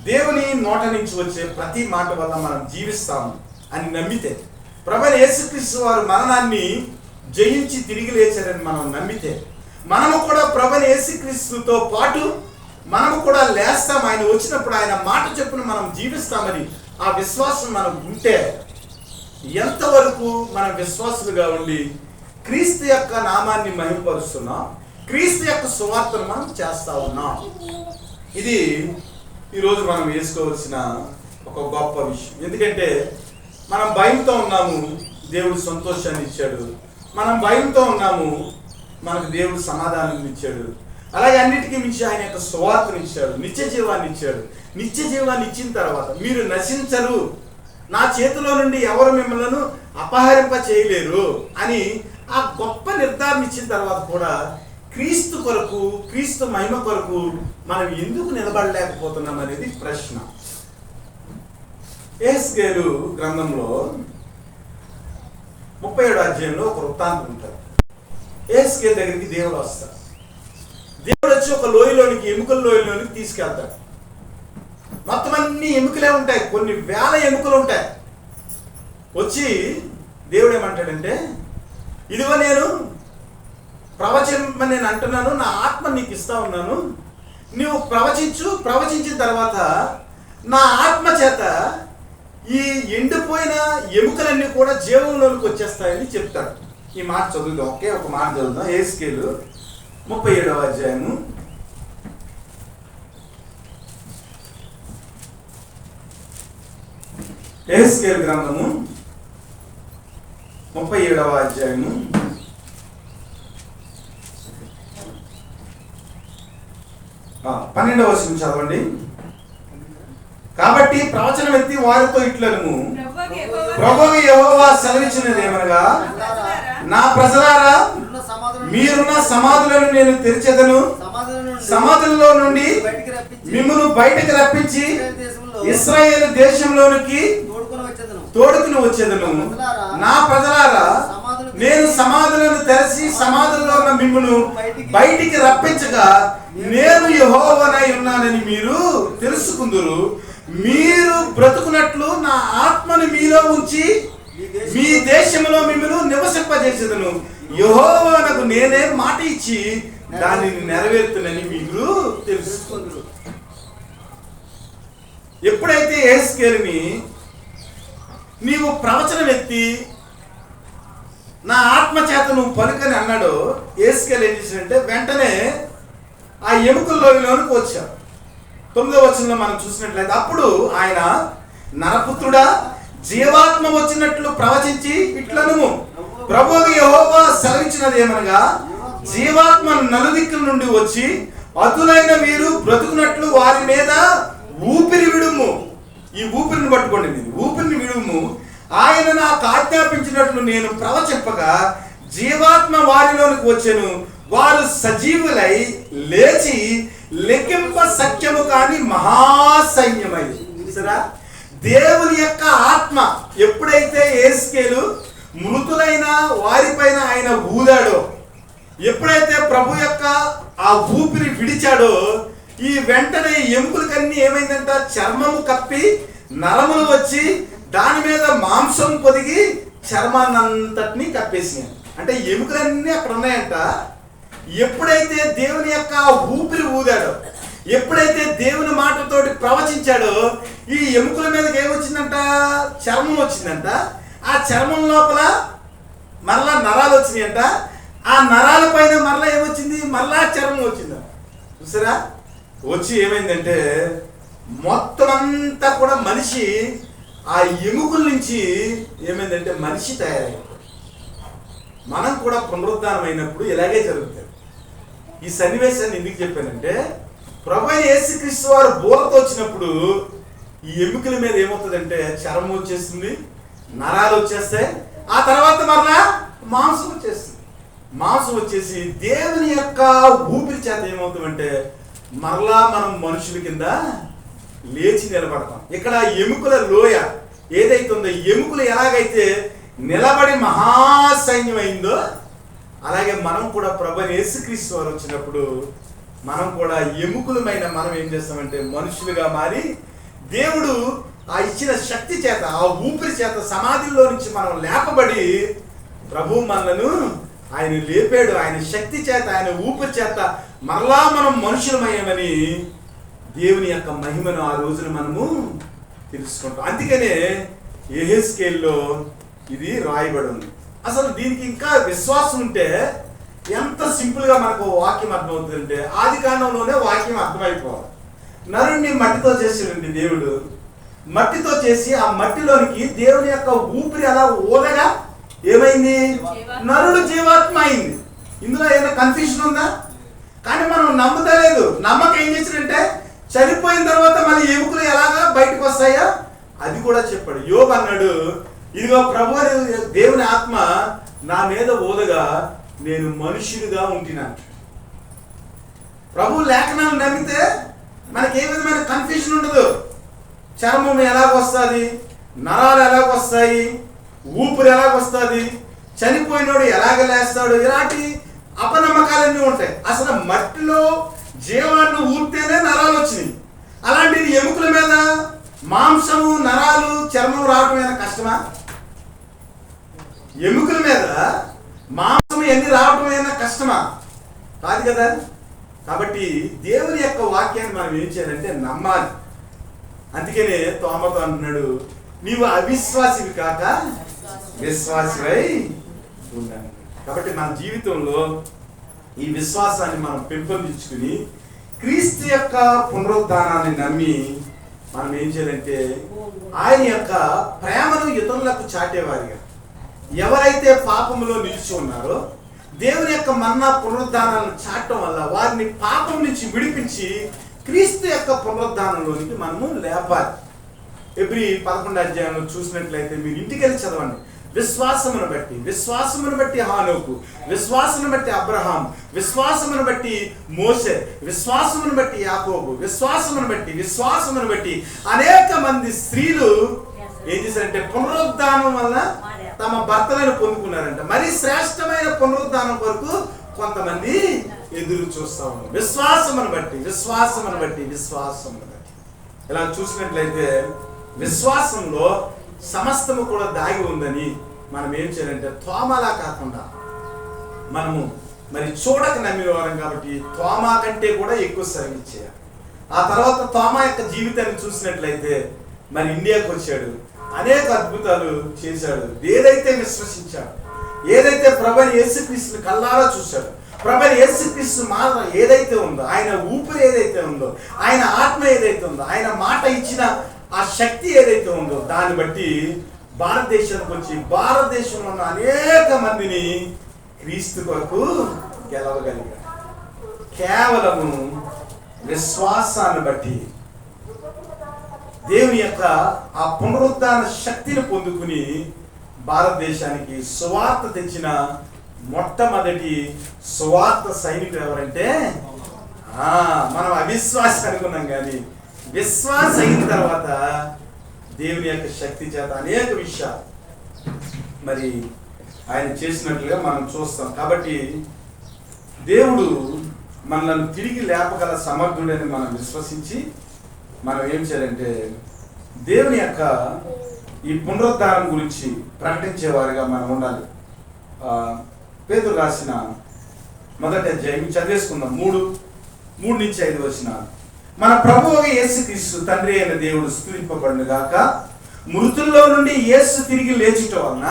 దేవుని నోట నుంచి వచ్చే ప్రతి మాట వల్ల మనం జీవిస్తాము అని నమ్మితే, ప్రభుని యేసుక్రీస్తు వారు మరణాన్ని జయించి తిరిగి లేచారని మనం నమ్మితే, మనము కూడా ప్రభుని యేసుక్రీస్తుతో పాటు మనము కూడా లేస్తాం. ఆయన వచ్చినప్పుడు ఆయన మాట చొప్పున మనం జీవిస్తామని ఆ విశ్వాసం మనం ఉంటే, ఎంతవరకు మనం విశ్వాసులుగా ఉండి క్రీస్తు యొక్క నామాన్ని మహిమపరుస్తున్నాం, క్రీస్తు యొక్క సువార్తను మనం చేస్తా ఉన్నాం. ఇది ఈరోజు మనం వేసుకోవాల్సిన ఒక ఒక గొప్ప విషయం. ఎందుకంటే మనం భయంతో ఉన్నాము, దేవుడు సంతోషాన్ని ఇచ్చాడు. మనం భయంతో ఉన్నాము, మనకు దేవుడు సమాధానం ఇచ్చాడు. అలాగే అన్నిటికీ మించి ఆయన యొక్క సువార్తను ఇచ్చాడు, నిత్య జీవాన్ని ఇచ్చాడు. నిత్య జీవాన్ని ఇచ్చిన తర్వాత మీరు నశించరు, నా చేతిలో నుండి ఎవరు మిమ్మల్ని అపహరింప చేయలేరు అని ఆ గొప్ప నిర్ధారణ ఇచ్చిన తర్వాత కూడా క్రీస్తు కొరకు, క్రీస్తు మహిమ కొరకు మనం ఎందుకు నిలబడలేకపోతున్నాం అనేది ప్రశ్న. యెహెజ్కేలు గ్రంథంలో 37వ అధ్యాయంలో ఒక వృత్తాంతం ఉంటుంది. యెహెజ్కేలు దగ్గరికి దేవుడు వస్తాడు. దేవుడు వచ్చి ఒక లోయలోనికి, ఎముకల లోయలోనికి తీసుకెళ్తాడు. మొత్తం అన్ని ఎముకలే ఉంటాయి, కొన్ని వేల ఎముకలు ఉంటాయి. వచ్చి దేవుడు ఏమంటాడంటే, ఇదిగో నేను ప్రవచించమని నేను అంటున్నాను, నా ఆత్మ నీకు ఇస్తా ఉన్నాను, నువ్వు ప్రవచించిన తర్వాత నా ఆత్మ చేత ఈ ఎండిపోయిన ఎముకలన్నీ కూడా జీవంలోనికి వచ్చేస్తాయని చెప్తాడు. ఈ మాట చదువుదాం, ఒకే ఒక మాట చదువుదాం. యెహెజ్కేలు 37వ అధ్యాయము యెహెజ్కేలు గ్రంథము 37వ అధ్యాయము 12వ వచనం చదవండి. కాబట్టి ప్రవచనం ఎత్తి వారితో ఇట్లను, ప్రభువు యెహోవా సెలవిచ్చినదేమనగా, నా ప్రజలారా మీరున్న సమాధులను నేను తెరిచెదను, సమాధులలో నుండి మిమ్మును బయటకు రప్పించి ఇశ్రాయేలు దేశంలోనికి తోడుకుని వచ్చేదను. నా ప్రజలారా నేను సమాధులను తెరచి సమాధుల్లో ఉన్న మిమ్మును బయటికి రప్పించగా నేను యెహోవానై ఉన్నానని మీరు తెలుసుకుందురు. మీరు బ్రతుకున్నట్లు నా ఆత్మను మీలో ఉంచి మీ దేశంలో మిమ్మల్ని నివసింపజేసేదను. యెహోవానకు నేనే మాట ఇచ్చి దానిని నెరవేరుతునని మీరు తెలుసుకుందురు. ఎప్పుడైతే యెహెజ్కేలుని నీవు ప్రవచనం ఎత్తి నా ఆత్మ చేత నువ్వు పలుకని అన్నాడో, యెహెజ్కేలు ఏం చేశాడంటే వెంటనే ఆ ఎముకల్లోకి వచ్చాడు. 9వ వచనంలో మనం చూసినట్లయితే, అప్పుడు ఆయన, నరపుత్రుడా, జీవాత్మ వచ్చినట్లు ప్రవచించి ఇట్లను, ప్రభువు యెహోవా సెలవిచ్చినది ఏమనగా, జీవాత్మ నలుదిక్కుల నుండి వచ్చి అతులైన వీరు బ్రతుకున్నట్లు వారి మీద ఊపిరి విడుము. ఈ ఊపిరిని పట్టుకోండి, మీరు ఊపిరిని విడుము. ఆయన నాకు ఆజ్ఞాపించినట్లు నేను ప్రవచింపగా జీవాత్మ వారిలోనికి వచ్చెను. వారు సజీవులై లేచి లెక్కింప సఖ్యము కాని మహాసైన్యమై. చూసారా, దేవుని యొక్క ఆత్మ ఎప్పుడైతే యెహెజ్కేలు మృతులైన వారిపైన ఆయన ఊదాడో, ఎప్పుడైతే ప్రభు యొక్క ఆ ఊపిరి విడిచాడో, ఈ వెంటనే ఎముకలకన్నీ ఏమైందంట, చర్మము కప్పి నరములు వచ్చి దాని మీద మాంసం పొదిగి చర్మాన్నంతటినీ కప్పేసినాయి. అంటే ఎముకలన్నీ అక్కడ ఉన్నాయంట. ఎప్పుడైతే దేవుని యొక్క ఊపిరి ఊదాడో, ఎప్పుడైతే దేవుని మాటతోటి ప్రవచించాడో, ఈ ఎముకల మీదకి ఏమొచ్చిందంట, చర్మం వచ్చిందంట. ఆ చర్మం లోపల మరలా నరాలు వచ్చినాయంట. ఆ నరాల పైన మరలా ఏమొచ్చింది, మరలా చర్మం వచ్చిందంట. చూసారా, వచ్చి ఏమైందంటే మొత్తం అంతా కూడా మనిషి ఆ ఎముకల నుంచి ఏమైందంటే మనిషి తయారైంది. మనం కూడా పునరుద్ధానం అయినప్పుడు ఇలాగే జరుగుతుంది. ఈ సన్నివేశాన్ని ఎందుకు చెప్పానంటే, ప్రభువైన యేసుక్రీస్తు వారు బోరతో వచ్చినప్పుడు ఈ ఎముకల మీద ఏమవుతుందంటే చర్మం వచ్చేస్తుంది, నరాలు వచ్చేస్తాయి. ఆ తర్వాత మరలా మాంసం వచ్చేస్తుంది. మాంసం వచ్చేసి దేవుని యొక్క ఊపిరి చేత ఏమవుతామంటే మరలా మనం మనుషుల కింద లేచి నిలబడతాం. ఇక్కడ ఎముకల లోయ ఏదైతుందో, ఎముకలు ఎలాగైతే నిలబడి మహాసైన్యం అయిందో, అలాగే మనం కూడా ప్రభువైన యేసుక్రీస్తు వారు వచ్చినప్పుడు మనం కూడా ఎముకలమైన మనం ఏం చేస్తామంటే మనుషులుగా మారి, దేవుడు ఆ ఇచ్చిన శక్తి చేత, ఆ ఊపిరి చేత సమాధిలో నుంచి మనం లేపబడి ప్రభు మనలను ఆయన లేపాడు. ఆయన శక్తి చేత, ఆయన ఊపిరి చేత మరలా మనం మనుషులమయ్యామని దేవుని యొక్క మహిమను ఆ రోజున మనము తెలుసుకుంటాం. అందుకనే యెహెజ్కేలులో ఇది రాయబడి ఉంది. అసలు దీనికి ఇంకా విశ్వాసం ఉంటే ఎంత సింపుల్గా మనకు వాక్యం అర్థమవుతుందంటే, ఆది కాండంలోనే వాక్యం అర్థమైపోవాలి. నరుణ్ణి మట్టితో చేసినండి దేవుడు, మట్టితో చేసి ఆ మట్టిలోనికి దేవుని యొక్క ఊపిరి అలా ఊదగా ఏమైంది? నరుడు జీవాత్మ అయింది. ఇందులో ఏమైనా కన్ఫ్యూజన్ ఉందా? కానీ మనం నమ్ముతలేదు. నమ్మక ఏం చేసినంటే చనిపోయిన తర్వాత మళ్ళీ ఎముకలు ఎలాగా బయటకు వస్తాయా అది కూడా చెప్పాడు. యోబు అన్నాడు, ఇదిగో ప్రభు దేవుని ఆత్మ నా మీద ఊదగా నేను మనుషుడిగా ఉంటున్నాను. ప్రభు లేఖనాలు నమ్మితే మనకి ఏ విధమైన కన్ఫ్యూజన్ ఉండదు. చర్మం ఎలాగొస్తుంది, నరాలు ఎలాగొస్తాయి, ఊపిరి ఎలాగొస్తుంది, చనిపోయినోడు ఎలాగ లేస్తాడు, ఇలాంటి అపనమ్మకాలన్నీ ఉంటాయి. అసలు మట్టిలో జీవాన్ని ఊపితేనే నరాలు వచ్చినాయి. అలాంటిది ఎముకల మీద మాంసము, నరాలు, చర్మం రావటం ఏమైనా కష్టమా? ఎముకల మీద మాంసం ఎన్ని రావటం ఏమైనా కష్టమా? కాదు కదా. కాబట్టి దేవుని యొక్క వాక్యాన్ని మనం ఏం చేయాలంటే నమ్మాలి. అందుకనే తోమతో అంటున్నాడు, నీవు అవిశ్వాసివి కాక విశ్వాసివై ఉండాలి. కాబట్టి మన జీవితంలో ఈ విశ్వాసాన్ని మనం పెంపొందించుకుని క్రీస్తు యొక్క పునరుద్ధానాన్ని నమ్మి మనం ఏం చేయాలంటే ఆయన యొక్క ప్రేమను ఇతరులకు చాటేవారిగా, ఎవరైతే పాపంలో నిలిచి ఉన్నారో దేవుని యొక్క మరణ పునరుద్ధానాలను చాటడం వల్ల వారిని పాపం నుంచి విడిపించి క్రీస్తు యొక్క పునరుద్ధానంలోనికి మనము లేపాలి. ఎబ్రీ 11వ అధ్యాయంలో చూసినట్లయితే మీరు ఇంటికి వెళ్ళి చదవండి. విశ్వాసమును బట్టి హానోకు, విశ్వాసమును బట్టి అబ్రహాం, విశ్వాసమును బట్టి మోసే, విశ్వాసమును బట్టి యాకోబు, విశ్వాసమును బట్టి అనేక మంది స్త్రీలు ఏం చేశారంటే పునరుద్ధానం వల్ల తమ భర్తలను పొందుకున్నారంట. మరి శ్రేష్టమైన పునరుద్ధానం కొరకు కొంతమంది ఎదురు చూస్తా ఉన్నారు. విశ్వాసమును బట్టి ఇలా చూసినట్లయితే విశ్వాసంలో సమస్తము కూడా దాగి ఉందని మనం ఏం చేయాలంటే తోమలా కాకుండా మనము మరి చూడక నమ్మిన వారం కాబట్టి తోమా కంటే కూడా ఎక్కువ శ్రమించేయాలి. ఆ తర్వాత తోమా యొక్క జీవితాన్ని చూసినట్లయితే మరి ఇండియాకు వచ్చాడు, అనేక అద్భుతాలు చేశాడు. ఏదైతే విశ్వసించాడు, ఏదైతే ప్రభుని యేసుక్రీస్తుని కల్లారా చూశాడు, ప్రభుని యేసుక్రీస్తు మాట ఏదైతే ఉందో, ఆయన ఊపిరి ఏదైతే ఉందో, ఆయన ఆత్మ ఏదైతే ఉందో, ఆయన మాట ఇచ్చిన ఆ శక్తి ఏదైతే ఉందో దాన్ని బట్టి భారతదేశానికి వచ్చి భారతదేశంలో ఉన్న అనేక మందిని క్రీస్తు కొరకు గెలవగలిగాడు. కేవలము విశ్వాసాన్ని బట్టి దేవుని యొక్క ఆ పునరుద్ధాన శక్తిని పొందుకుని భారతదేశానికి సువార్త తెచ్చిన మొట్టమొదటి సువార్త సైనికుడు ఎవరంటే మనం అవిశ్వాసం అనుకున్నాం, కానీ విశ్వాస అయిన తర్వాత దేవుని యొక్క శక్తి చేత అనేక విషయాలు మరి ఆయన చేసినట్లుగా మనం చూస్తాం. కాబట్టి దేవుడు మనల్ని తిరిగి లేపగల సమర్థుడని మనం విశ్వసించి మనం ఏం చేయాలంటే దేవుని యొక్క ఈ పునరుద్ధానం గురించి ప్రకటించేవారిగా మనం ఉండాలి. పేతురు రాసిన 1వ అధ్యాయం చదివేసుకుందాం. 3-5 వచనాలు. మన ప్రభువు యేసుక్రీస్తు తండ్రి అయిన దేవుడు స్తుతింపబడును గాక. మృతుల్లో నుండి యేసు తిరిగి లేచుట వలన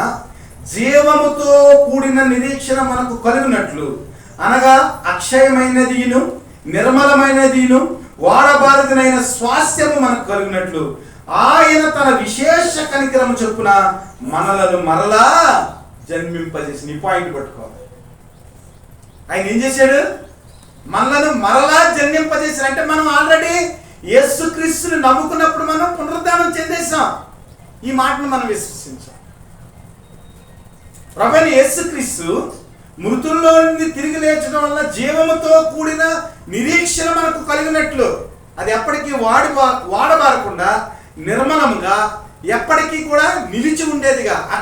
జీవముతో కూడిన నిరీక్షణ మనకు కలుగునట్లు, అనగా అక్షయమైనదిను నిర్మలమైనదిను వాడబారదునైన స్వాస్థ్యము మనకు కలుగునట్లు ఆయన తన విశేష కనికరము చొప్పున మనలను మరలా జన్మింపజేసి. ఈ పాయింట్ పట్టుకోవాలి. ఆయన ఏం చేశాడు? మనలను మరలా జన్మింపజేసాడు. అంటే మనం ఆల్రెడీ యేసుక్రీస్తుని నమ్ముకున్నప్పుడు మనం పునరుద్ధానం చెందేశాం. ఈ మాటను మనం విశ్వసించాం. ప్రభువైన యేసుక్రీస్తు మృతుల్లో నుండి తిరిగి లేచడం వల్ల జీవముతో కూడిన నిరీక్షణ మనకు కలిగినట్లు, అది ఎప్పటికీ వాడబారకుండా నిర్మలంగా ఎప్పటికీ కూడా నిలిచి ఉండేదిగా